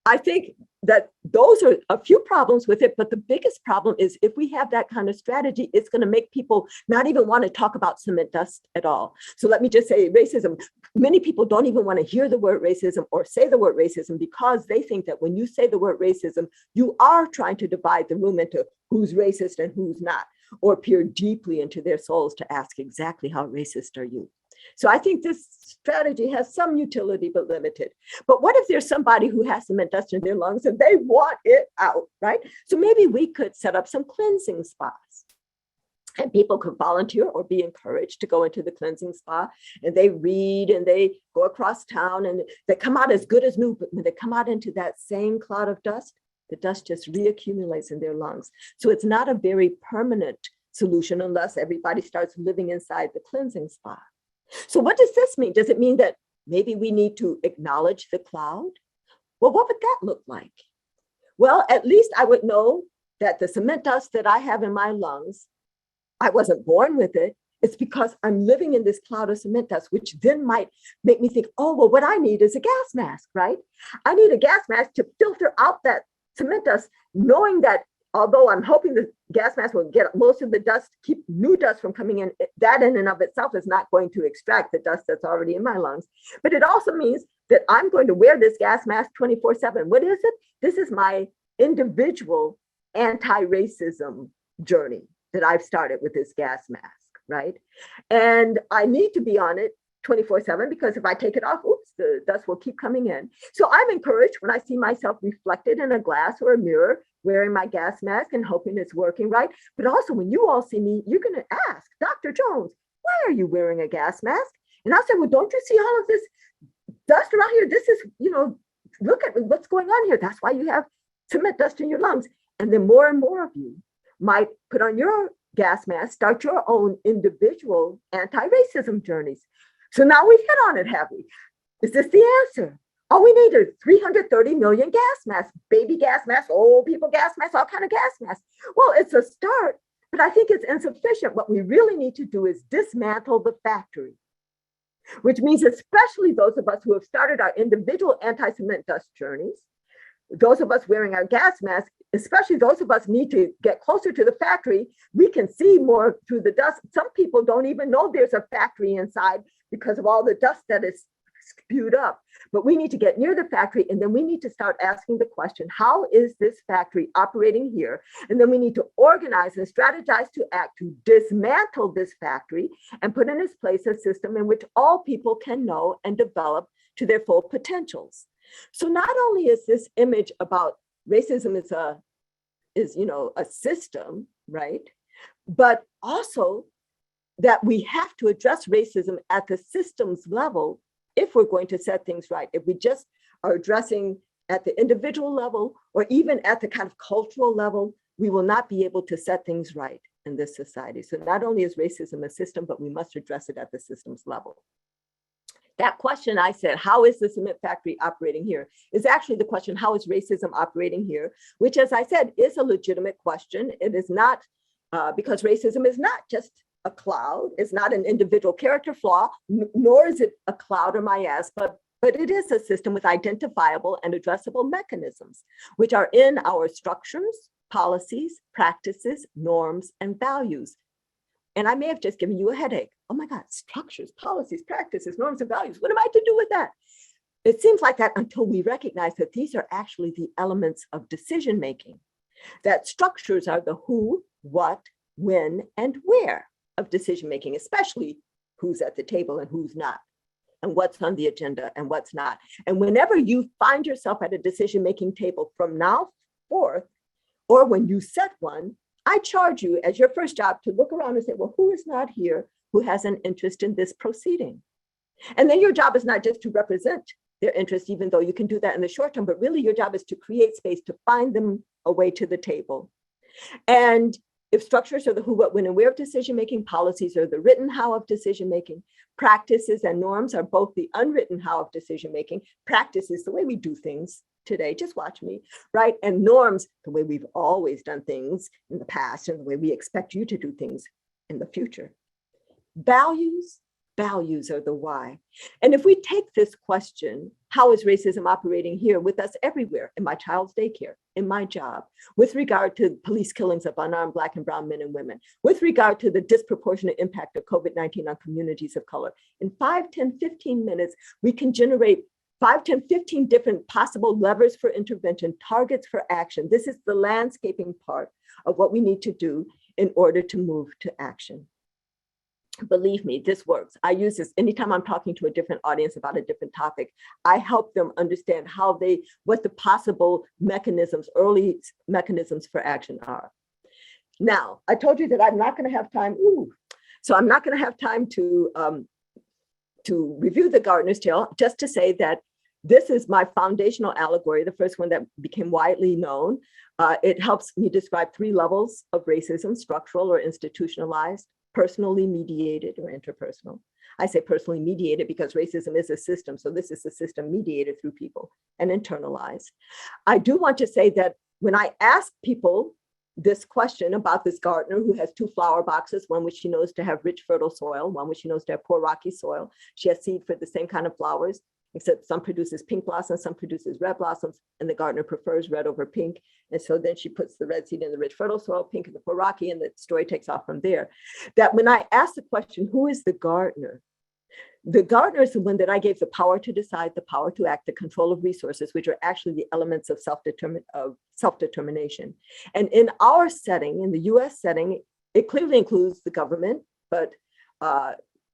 I think that those are a few problems with it, but the biggest problem is if we have that kind of strategy, it's going to make people not even want to talk about cement dust at all. So let me just say racism. Many people don't even want to hear the word racism or say the word racism because they think that when you say the word racism, you are trying to divide the room into who's racist and who's not, or peer deeply into their souls to ask exactly how racist are you. So I think this strategy has some utility, but limited. But what if there's somebody who has cement dust in their lungs and they want it out, right? So maybe we could set up some cleansing spas. And people could volunteer or be encouraged to go into the cleansing spa, and they read and they go across town and they come out as good as new, but when they come out into that same cloud of dust, the dust just reaccumulates in their lungs. So it's not a very permanent solution unless everybody starts living inside the cleansing spa. So what does this mean? Does it mean that maybe we need to acknowledge the cloud? Well, what would that look like? Well, at least I would know that the cement dust that I have in my lungs, I wasn't born with it. It's because I'm living in this cloud of cement dust, which then might make me think, oh, well, what I need is a gas mask, right? I need a gas mask to filter out that cement dust, knowing that although I'm hoping the gas mask will get most of the dust, keep new dust from coming in, that in and of itself is not going to extract the dust that's already in my lungs. But it also means that I'm going to wear this gas mask 24/7. What is it? This is my individual anti-racism journey that I've started with this gas mask, right? And I need to be on it 24/7 because if I take it off, oops, the dust will keep coming in. So I'm encouraged when I see myself reflected in a glass or a mirror wearing my gas mask and hoping it's working right. But also when you all see me, you're going to ask, Dr. Jones, why are you wearing a gas mask? And I'll say, well, don't you see all of this dust around here? This is, look at what's going on here. That's why you have cement dust in your lungs. And then more and more of you might put on your gas mask, start your own individual anti-racism journeys. So now we've hit on it, have we? Is this the answer? All we need are 330 million gas masks, baby gas masks, old people gas masks, all kind of gas masks. Well, it's a start, but I think it's insufficient. What we really need to do is dismantle the factory, which means especially those of us who have started our individual anti-cement dust journeys, those of us wearing our gas masks, especially those of us need to get closer to the factory. We can see more through the dust. Some people don't even know there's a factory inside because of all the dust that is spewed up. But we need to get near the factory, and then we need to start asking the question, how is this factory operating here? And then we need to organize and strategize to act to dismantle this factory and put in its place a system in which all people can know and develop to their full potentials. So not only is this image about racism is a system, right? But also that we have to address racism at the systems level if we're going to set things right. If we just are addressing at the individual level or even at the kind of cultural level, we will not be able to set things right in this society. So not only is racism a system, but we must address it at the systems level. That question I said, how is the cement factory operating here, is actually the question, how is racism operating here? Which, as I said, is a legitimate question. It is not, because racism is not just a cloud, it's not an individual character flaw, nor is it a cloud or miasma, but it is a system with identifiable and addressable mechanisms, which are in our structures, policies, practices, norms, and values. And I may have just given you a headache. Oh my God, structures, policies, practices, norms, and values. What am I to do with that? It seems like that until we recognize that these are actually the elements of decision-making, that structures are the who, what, when, and where of decision-making, especially who's at the table and who's not, and what's on the agenda and what's not. And whenever you find yourself at a decision-making table from now forth, or when you set one, I charge you as your first job to look around and say, well, who is not here who has an interest in this proceeding? And then your job is not just to represent their interest, even though you can do that in the short term, but really your job is to create space to find them a way to the table. And If structures are the who, what, when, and where of decision-making, policies are the written how of decision-making, practices and norms are both the unwritten how of decision-making. Practice is the way we do things today, just watch me, right? And norms, the way we've always done things in the past and the way we expect you to do things in the future. Values are the why. And if we take this question, how is racism operating here with us everywhere, in my child's daycare, in my job, with regard to police killings of unarmed Black and brown men and women, with regard to the disproportionate impact of COVID-19 on communities of color, in 5, 10, 15 minutes, we can generate 5, 10, 15 different possible levers for intervention, targets for action. This is the landscaping part of what we need to do in order to move to action. Believe me, this works. I use this anytime I'm talking to a different audience about a different topic. I help them understand what the possible mechanisms, early mechanisms for action are. Now, I told you that I'm not going to have time. So I'm not going to have time to review the Gartner's tale, just to say that this is my foundational allegory, the first one that became widely known. It helps me describe 3 levels of racism: structural or institutionalized, personally mediated or interpersonal. I say personally mediated because racism is a system. So this is a system mediated through people, and internalized. I do want to say that when I ask people this question about this gardener who has 2 flower boxes, one which she knows to have rich, fertile soil, one which she knows to have poor, rocky soil. She has seed for the same kind of flowers, except some produces pink blossoms, some produces red blossoms, and the gardener prefers red over pink. And so then she puts the red seed in the rich, fertile soil, pink in the poor, rocky, and the story takes off from there. That when I ask the question, who is the gardener? The gardener is the one that I gave the power to decide, the power to act, the control of resources, which are actually the elements of self-determination. And in our setting, in the US setting, it clearly includes the government, but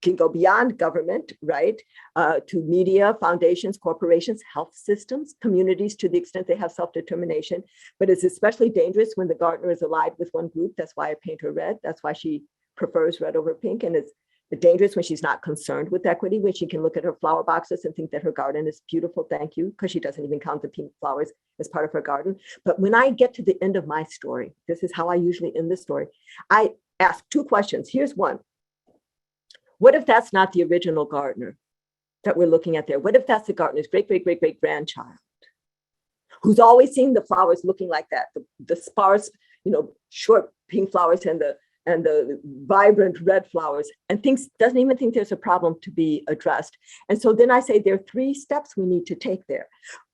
can go beyond government, right, to media, foundations, corporations, health systems, communities to the extent they have self-determination. But it's especially dangerous when the gardener is allied with one group. That's why I paint her red. That's why she prefers red over pink. And it's dangerous when she's not concerned with equity, when she can look at her flower boxes and think that her garden is beautiful, thank you, because she doesn't even count the pink flowers as part of her garden. But when I get to the end of my story, this is how I usually end the story, I ask 2 questions. Here's one. What if that's not the original gardener that we're looking at there? What if that's the gardener's great-great-great-great-grandchild, who's always seen the flowers looking like that, the sparse, short pink flowers and the vibrant red flowers, and doesn't even think there's a problem to be addressed. And so then I say there are 3 steps we need to take there.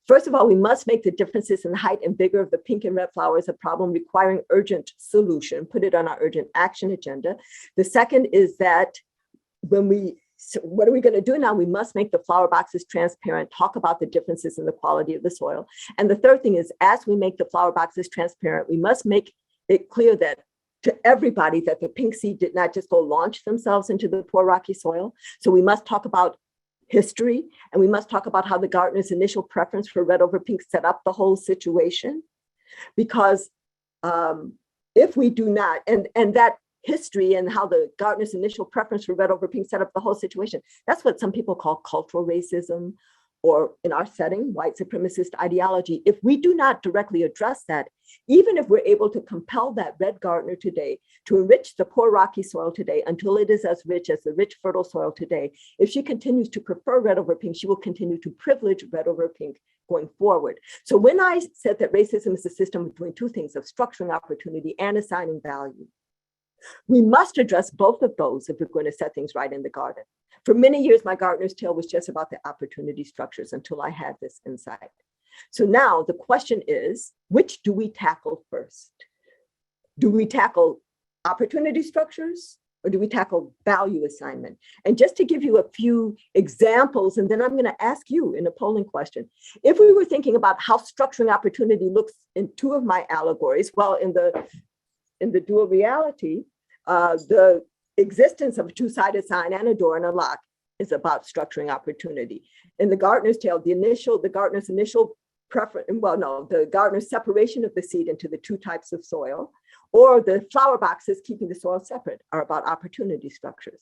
First of all, we must make the differences in the height and vigor of the pink and red flowers a problem requiring urgent solution, put it on our urgent action agenda. The second is that so what are we going to do now? We must make the flower boxes transparent, talk about the differences in the quality of the soil. And the third thing is, as we make the flower boxes transparent, we must make it clear that to everybody that the pink seed did not just go launch themselves into the poor rocky soil. So we must talk about history, and we must talk about how the gardener's initial preference for red over pink set up the whole situation. Because if we do not, and that history and how the gardener's initial preference for red over pink set up the whole situation, that's what some people call cultural racism, or in our setting, white supremacist ideology. If we do not directly address that, even if we're able to compel that red gardener today to enrich the poor rocky soil today until it is as rich as the rich fertile soil today, if she continues to prefer red over pink, she will continue to privilege red over pink going forward. So when I said that racism is a system of doing 2 things, of structuring opportunity and assigning value, we must address both of those if we're going to set things right in the garden. For many years, my gardener's tale was just about the opportunity structures until I had this insight. So now the question is, which do we tackle first? Do we tackle opportunity structures, or do we tackle value assignment? And just to give you a few examples, and then I'm going to ask you in a polling question, if we were thinking about how structuring opportunity looks in 2 of my allegories, well, in the dual reality, the existence of a 2-sided sign and a door and a lock is about structuring opportunity. In the gardener's tale, the gardener's initial preference, the gardener's separation of the seed into the 2 types of soil, or the flower boxes keeping the soil separate, are about opportunity structures.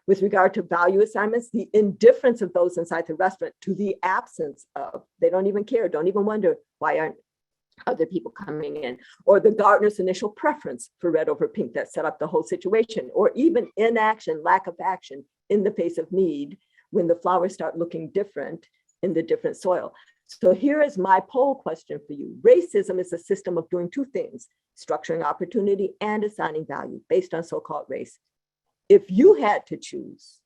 With regard to value assignments, the indifference of those inside the restaurant to the absence of, they don't even care, don't even wonder, why aren't other people coming in, or the gardener's initial preference for red over pink that set up the whole situation, or even inaction, lack of action in the face of need when the flowers start looking different in the different soil. So here is my poll question for you. Racism is a system of doing two things: structuring opportunity and assigning value based on so-called race. If you had to choose,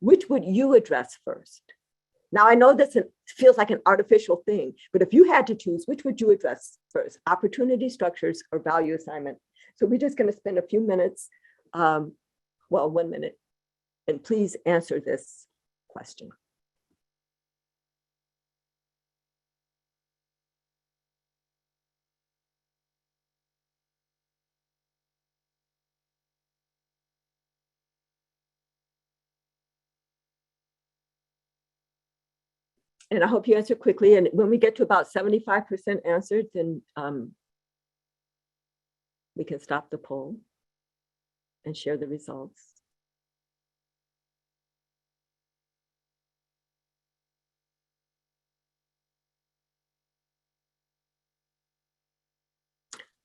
which would you address first? Now, I know this feels like an artificial thing, but if you had to choose, which would you address first? Opportunity structures or value assignment? So we're just going to spend a few minutes, well, 1 minute, and please answer this question. And I hope you answer quickly. And when we get to about 75% answered, then we can stop the poll and share the results.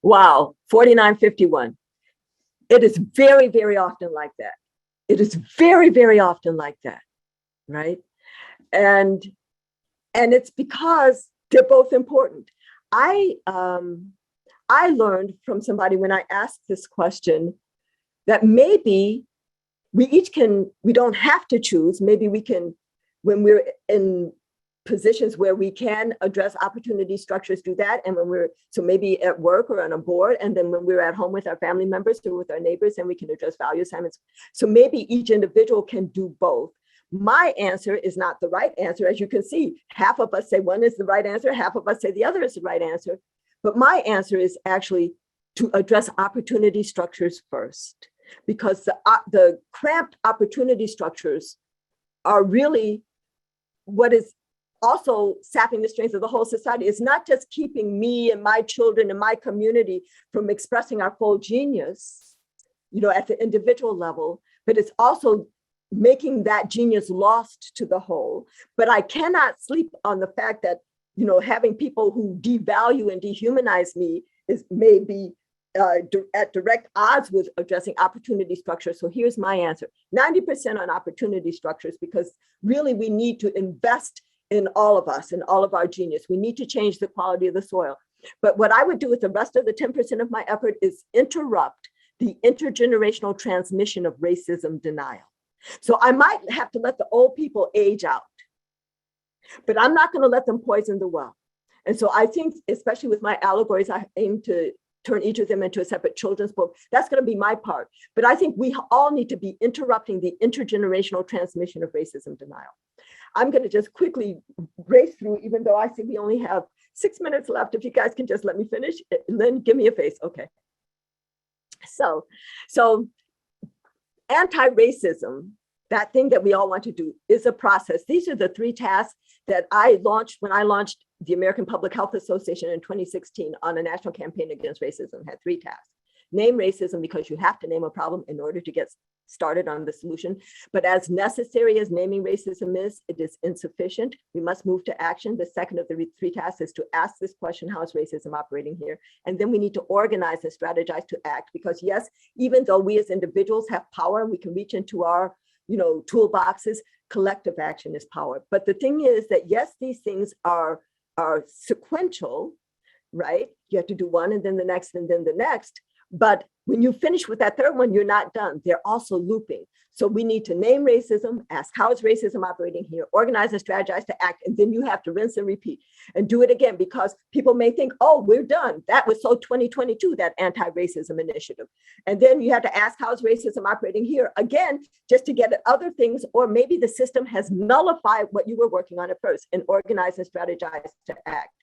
Wow, 4951. It is very, very often like that. It is very, very often like that, right? And it's because they're both important. I learned from somebody when I asked this question that maybe we don't have to choose. Maybe we can, when we're in positions where we can address opportunity structures, do that. And so maybe at work or on a board, and then when we're at home with our family members or with our neighbors, and we can address value assignments. So maybe each individual can do both. My answer is not the right answer. As you can see, half of us say one is the right answer, half of us say the other is the right answer. But my answer is actually to address opportunity structures first, because the cramped opportunity structures are really what is also sapping the strength of the whole society. It's not just keeping me and my children and my community from expressing our full genius, at the individual level, but it's also making that genius lost to the whole. But I cannot sleep on the fact that, having people who devalue and dehumanize me may be at direct odds with addressing opportunity structures. So here's my answer: 90% on opportunity structures, because really we need to invest in all of us and all of our genius. We need to change the quality of the soil. But what I would do with the rest of the 10% of my effort is interrupt the intergenerational transmission of racism denial. So I might have to let the old people age out, but I'm not going to let them poison the well. And so I think, especially with my allegories, I aim to turn each of them into a separate children's book. That's going to be my part. But I think we all need to be interrupting the intergenerational transmission of racism denial. I'm going to just quickly race through, even though I see we only have 6 minutes left. If you guys can just let me finish. Lynn, give me a face. Okay. So anti-racism, that thing that we all want to do, is a process. These are the 3 tasks that I launched when I launched the American Public Health Association in 2016 on a national campaign against racism. Had 3 tasks. Name racism, because you have to name a problem in order to get started on the solution. But as necessary as naming racism is, it is insufficient. We must move to action. The second of the 3 tasks is to ask this question: how is racism operating here? And then we need to organize and strategize to act, because yes, even though we as individuals have power and we can reach into our toolboxes, collective action is power. But the thing is that yes, these things are sequential, right? You have to do one and then the next and then the next. But when you finish with that third one, you're not done. They're also looping. So we need to name racism, ask how is racism operating here, organize and strategize to act, and then you have to rinse and repeat and do it again, because people may think, oh, we're done. That was so 2022, that anti-racism initiative. And then you have to ask how is racism operating here again, just to get at other things, or maybe the system has nullified what you were working on at first, and organize and strategize to act.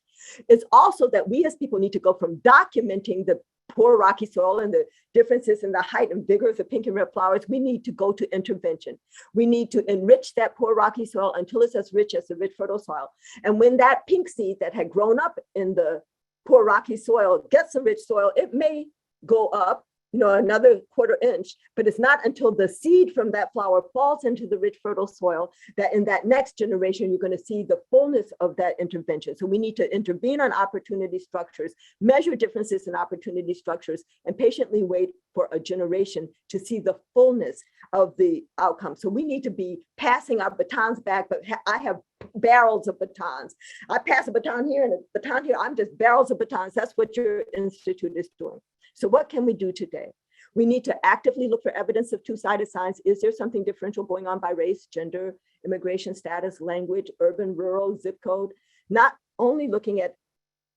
It's also that we as people need to go from documenting the poor rocky soil and the differences in the height and vigor of the pink and red flowers. We need to go to intervention. We need to enrich that poor rocky soil until it's as rich as the rich fertile soil. And when that pink seed that had grown up in the poor rocky soil gets some rich soil, it may go up another quarter inch, but it's not until the seed from that flower falls into the rich, fertile soil that in that next generation, you're going to see the fullness of that intervention. So we need to intervene on opportunity structures, measure differences in opportunity structures, and patiently wait for a generation to see the fullness of the outcome. So we need to be passing our batons back, but I have barrels of batons. I pass a baton here and a baton here. I'm just barrels of batons. That's what your institute is doing. So what can we do today? We need to actively look for evidence of two-sided science. Is there something differential going on by race, gender, immigration status, language, urban, rural, zip code? Not only looking at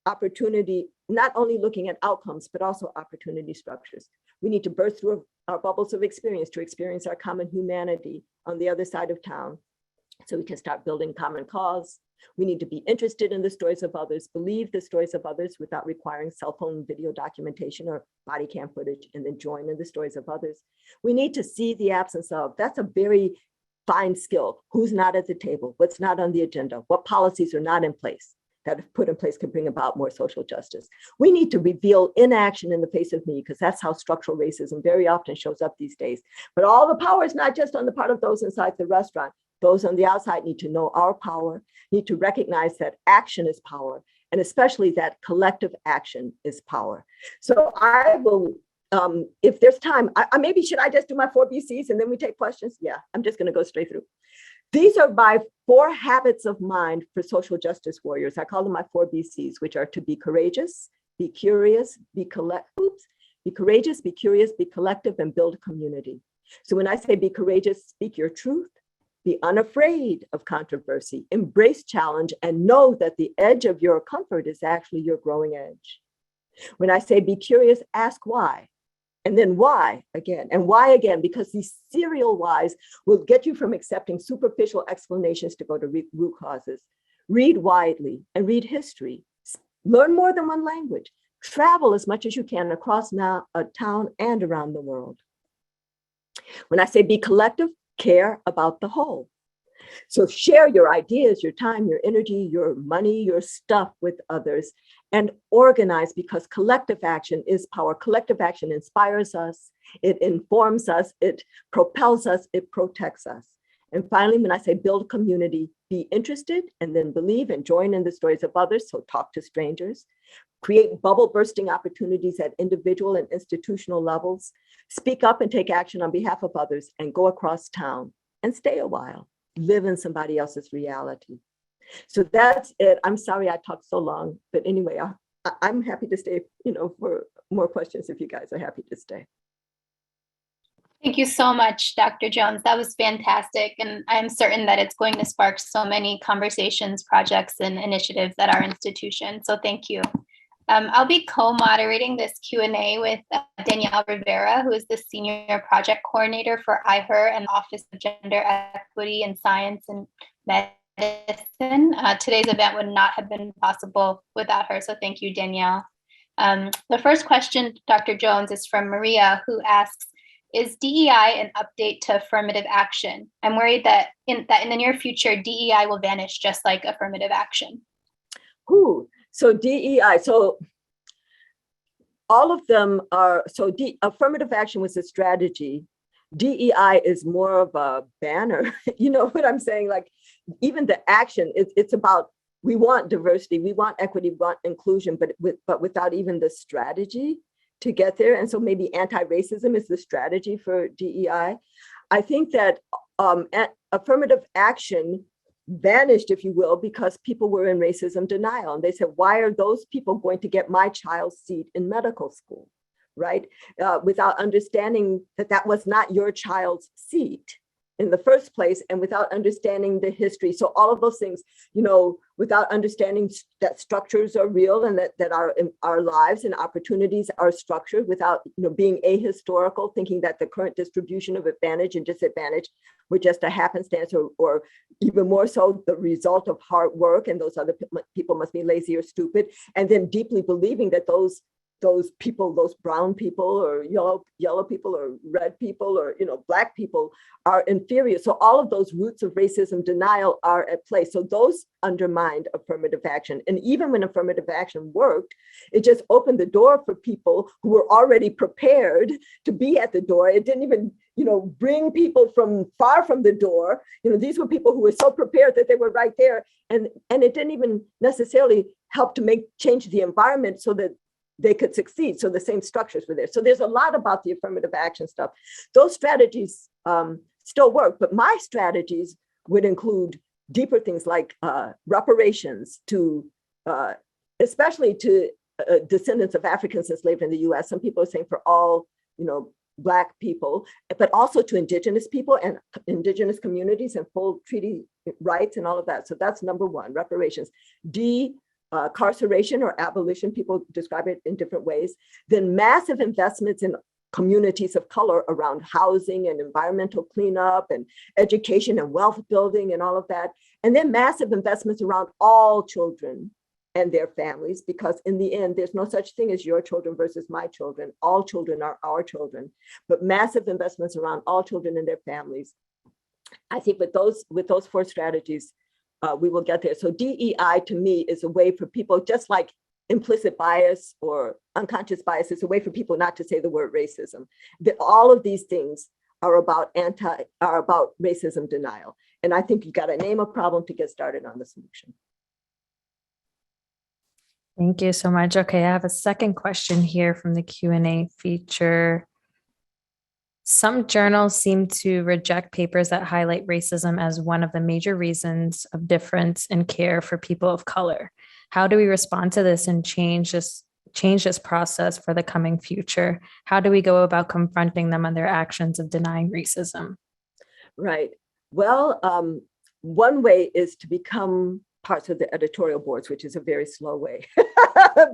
opportunity, not only looking at outcomes, but also opportunity structures. We need to burst through our bubbles of experience to experience our common humanity on the other side of town, so we can start building common cause. We need to be interested in the stories of others, believe the stories of others without requiring cell phone video documentation or body cam footage, and then join in the stories of others. We need to see the absence of. That's a very fine skill. Who's not at the table? What's not on the agenda? What policies are not in place that if put in place could bring about more social justice? We need to reveal inaction in the face of need, because that's how structural racism very often shows up these days. But all the power is not just on the part of those inside the restaurant. Those on the outside need to know our power, need to recognize that action is power, and especially that collective action is power. So I will, if there's time, maybe should I just do my 4 BCs and then we take questions? Yeah, I'm just gonna go straight through. These are my 4 habits of mind for social justice warriors. I call them my 4 BCs, which are to be courageous, be curious, be courageous, be curious, be collective, and build community. So when I say be courageous, speak your truth, be unafraid of controversy, embrace challenge, and know that the edge of your comfort is actually your growing edge. When I say be curious, ask why, and then why again, and why again, because these serial whys will get you from accepting superficial explanations to go to root causes. Read widely and read history. Learn more than one language. Travel as much as you can across now a town and around the world. When I say be collective, care about the whole. So share your ideas, your time, your energy, your money, your stuff with others, and organize, because collective action is power. Collective action inspires us, it informs us, it propels us, it protects us. And finally, when I say build community, be interested and then believe and join in the stories of others. So talk to strangers, create bubble bursting opportunities at individual and institutional levels, speak up and take action on behalf of others, and go across town and stay a while, live in somebody else's reality. So that's it. I'm sorry I talked so long, but anyway, I'm happy to stay, for more questions if you guys are happy to stay.
Thank you so much, Dr. Jones. That was fantastic. And I'm certain that it's going to spark so many conversations, projects, and initiatives at our institution. So thank you. I'll be co-moderating this Q&A with Danielle Rivera, who is the Senior Project Coordinator for IHER and Office of Gender Equity in Science and Medicine. Today's event would not have been possible without her, so thank you, Danielle. The first question, Dr. Jones, is from Maria, who asks, is DEI an update to affirmative action? I'm worried that in the near future, DEI will vanish just like affirmative action.
So DEI, so all of them are, affirmative action was a strategy. DEI is more of a banner. You know what I'm saying? Like even the action, it's about, we want diversity, we want equity, we want inclusion, but without even the strategy to get there. And so maybe anti-racism is the strategy for DEI. I think that affirmative action vanished, if you will, because people were in racism denial. And they said, why are those people going to get my child's seat in medical school, right? Without understanding that that was not your child's seat in the first place, and without understanding the history. So all of those things, without understanding that structures are real and that our lives and opportunities are structured, without being ahistorical, thinking that the current distribution of advantage and disadvantage were just a happenstance, or even more so the result of hard work, and those other people must be lazy or stupid, and then deeply believing that those those people, those brown people or yellow people or red people or, black people are inferior. So all of those roots of racism denial are at play. So those undermined affirmative action. And even when affirmative action worked, it just opened the door for people who were already prepared to be at the door. It didn't even, bring people from far from the door. These were people who were so prepared that they were right there. And it didn't even necessarily help to change the environment so that they could succeed. So the same structures were there. So there's a lot about the affirmative action stuff. Those strategies still work, but my strategies would include deeper things like reparations to, especially to descendants of Africans enslaved in the US. Some people are saying for all, Black people, but also to Indigenous people and Indigenous communities and full treaty rights and all of that. So that's number one, reparations. Carceration or abolition, people describe it in different ways. Then massive investments in communities of color around housing and environmental cleanup and education and wealth building and all of that. And then massive investments around all children and their families, because in the end, there's no such thing as your children versus my children. All children are our children, but massive investments around all children and their families. I think with those four strategies, we will get there. So DEI to me is a way for people, just like implicit bias or unconscious bias, is a way for people not to say the word racism. All of these things are about racism denial. And I think you got to name a problem to get started on the solution.
Thank you so much. Okay, I have a second question here from the Q&A feature. Some journals seem to reject papers that highlight racism as one of the major reasons of difference in care for people of color. How do we respond to this and change this process for the coming future? How do we go about confronting them on their actions of denying racism? Right.
Well, one way is to become parts of the editorial boards, which is a very slow way,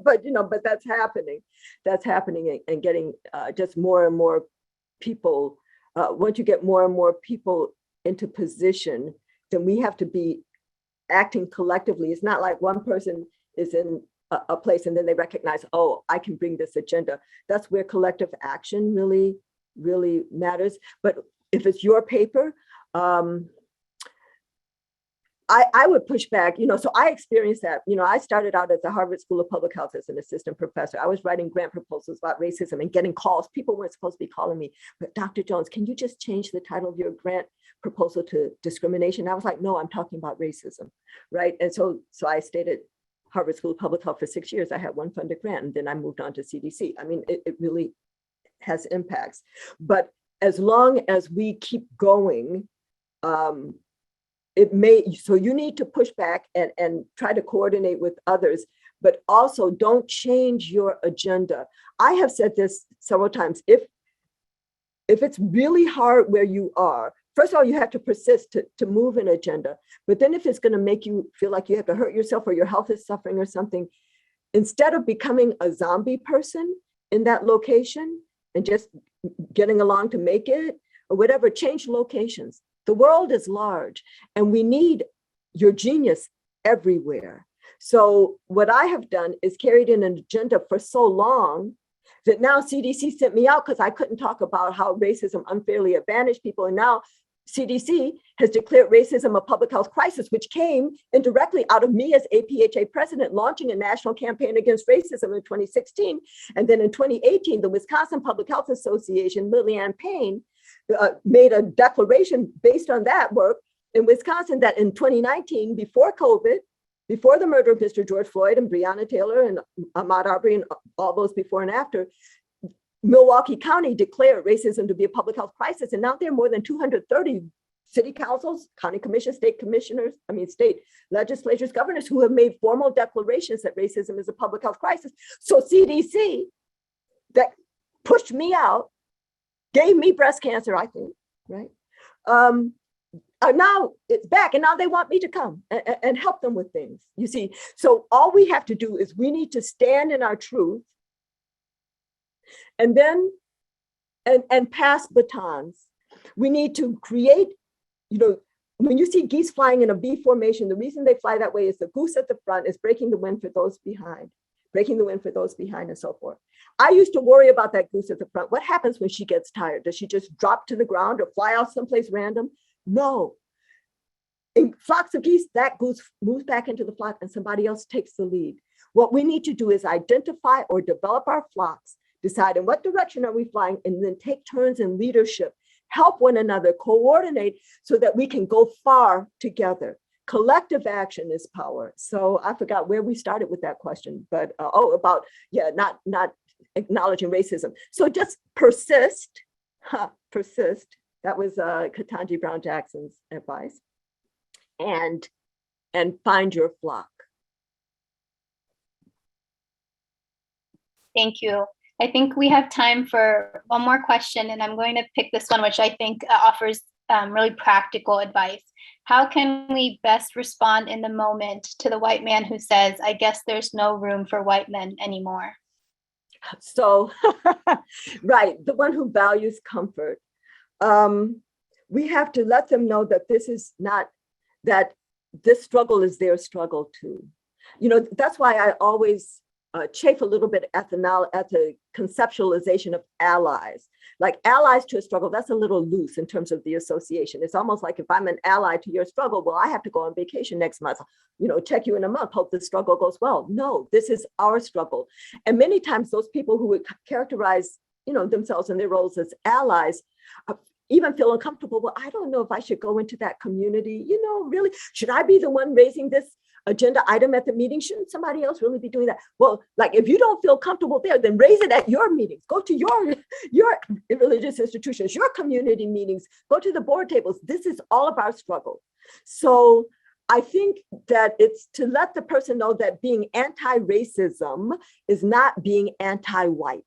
but that's happening. That's happening and getting just more and more people. Once you get more and more people into position, then we have to be acting collectively. It's not like one person is in a place and then they recognize, oh, I can bring this agenda. That's where collective action really, really matters. But if it's your paper, I would push back, so I experienced that. I started out at the Harvard School of Public Health as an assistant professor. I was writing grant proposals about racism and getting calls. People weren't supposed to be calling me, but Dr. Jones, can you just change the title of your grant proposal to discrimination? I was like, no, I'm talking about racism, right? And so I stayed at Harvard School of Public Health for 6 years. I had one funded grant, and then I moved on to CDC. I mean, it really has impacts. But as long as we keep going, so you need to push back and try to coordinate with others, but also don't change your agenda. I have said this several times. If it's really hard where you are, first of all, you have to persist to move an agenda. But then if it's going to make you feel like you have to hurt yourself or your health is suffering or something, instead of becoming a zombie person in that location and just getting along to make it or whatever, change locations. The world is large and we need your genius everywhere. So what I have done is carried in an agenda for so long that now CDC sent me out because I couldn't talk about how racism unfairly advantaged people. And now CDC has declared racism a public health crisis, which came indirectly out of me as APHA president, launching a national campaign against racism in 2016. And then in 2018, the Wisconsin Public Health Association, Lillian Payne, made a declaration based on that work in Wisconsin that in 2019, before COVID, before the murder of Mr. George Floyd and Breonna Taylor and Ahmaud Arbery and all those before and after, Milwaukee County declared racism to be a public health crisis. And now there are more than 230 city councils, county commissions, state legislatures, governors who have made formal declarations that racism is a public health crisis. So CDC, that pushed me out, gave me breast cancer, I think, right? Now it's back and now they want me to come and help them with things, you see. So all we have to do is we need to stand in our truth and then, and pass batons. We need to create, when you see geese flying in a V formation, the reason they fly that way is the goose at the front is breaking the wind for those behind and so forth. I used to worry about that goose at the front. What happens when she gets tired? Does she just drop to the ground or fly out someplace random? No. In flocks of geese, that goose moves back into the flock and somebody else takes the lead. What we need to do is identify or develop our flocks, decide in what direction are we flying, and then take turns in leadership, help one another, coordinate so that we can go far together. Collective action is power. So I forgot where we started with that question, but not acknowledging racism. So just persist, persist. That was Ketanji Brown Jackson's advice. And find your flock.
Thank you. I think we have time for one more question, and I'm going to pick this one, which I think offers really practical advice. How can we best respond in the moment to the white man who says, I guess there's no room for white men anymore?
So, right, the one who values comfort. We have to let them know that this is not, that this struggle is their struggle too. You know, that's why I always chafe a little bit at the conceptualization of allies. Like allies to a struggle, that's a little loose in terms of the association. It's almost like if I'm an ally to your struggle, well, I have to go on vacation next month, check you in a month, hope the struggle goes well. No, this is our struggle. And many times those people who would characterize, themselves and their roles as allies, even feel uncomfortable. Well, I don't know if I should go into that community. Really, should I be the one raising this agenda item at the meeting? Shouldn't somebody else really be doing that? Well, like if you don't feel comfortable there, then raise it at your meetings. Go to your religious institutions, your community meetings, go to the board tables. This is all of our struggle. So I think that it's to let the person know that being anti-racism is not being anti-white.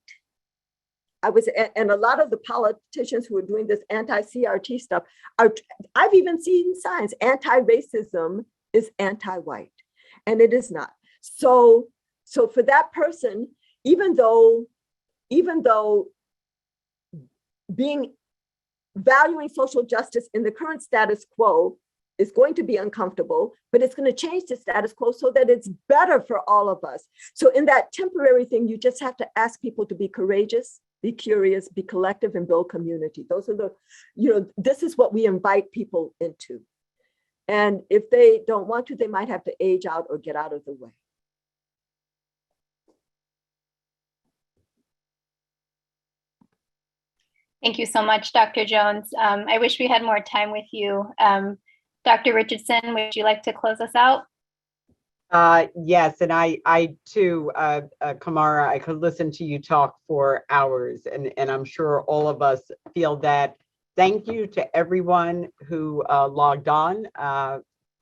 And a lot of the politicians who are doing this anti-CRT stuff I've even seen signs, anti-racism is anti-white, and it is not. So for that person, even though valuing social justice in the current status quo is going to be uncomfortable, but it's going to change the status quo so that it's better for all of us. So in that temporary thing, you just have to ask people to be courageous, be curious, be collective, and build community. Those are this is what we invite people into. And if they don't want to, they might have to age out or get out of the way.
Thank you so much, Dr. Jones. I wish we had more time with you. Dr. Richardson, would you like to close us out?
Yes, and I too, Camara, I could listen to you talk for hours, and I'm sure all of us feel that. Thank you to everyone who logged on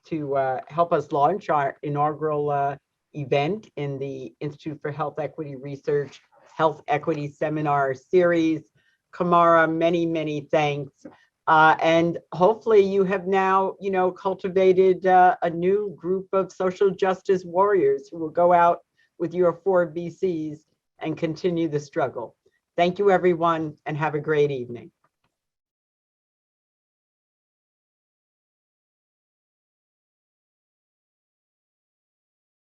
to help us launch our inaugural event in the Institute for Health Equity Research Health Equity Seminar Series. Camara, many, many thanks. And hopefully you have now, cultivated a new group of social justice warriors who will go out with your 4 VCs and continue the struggle. Thank you, everyone, and have a great evening.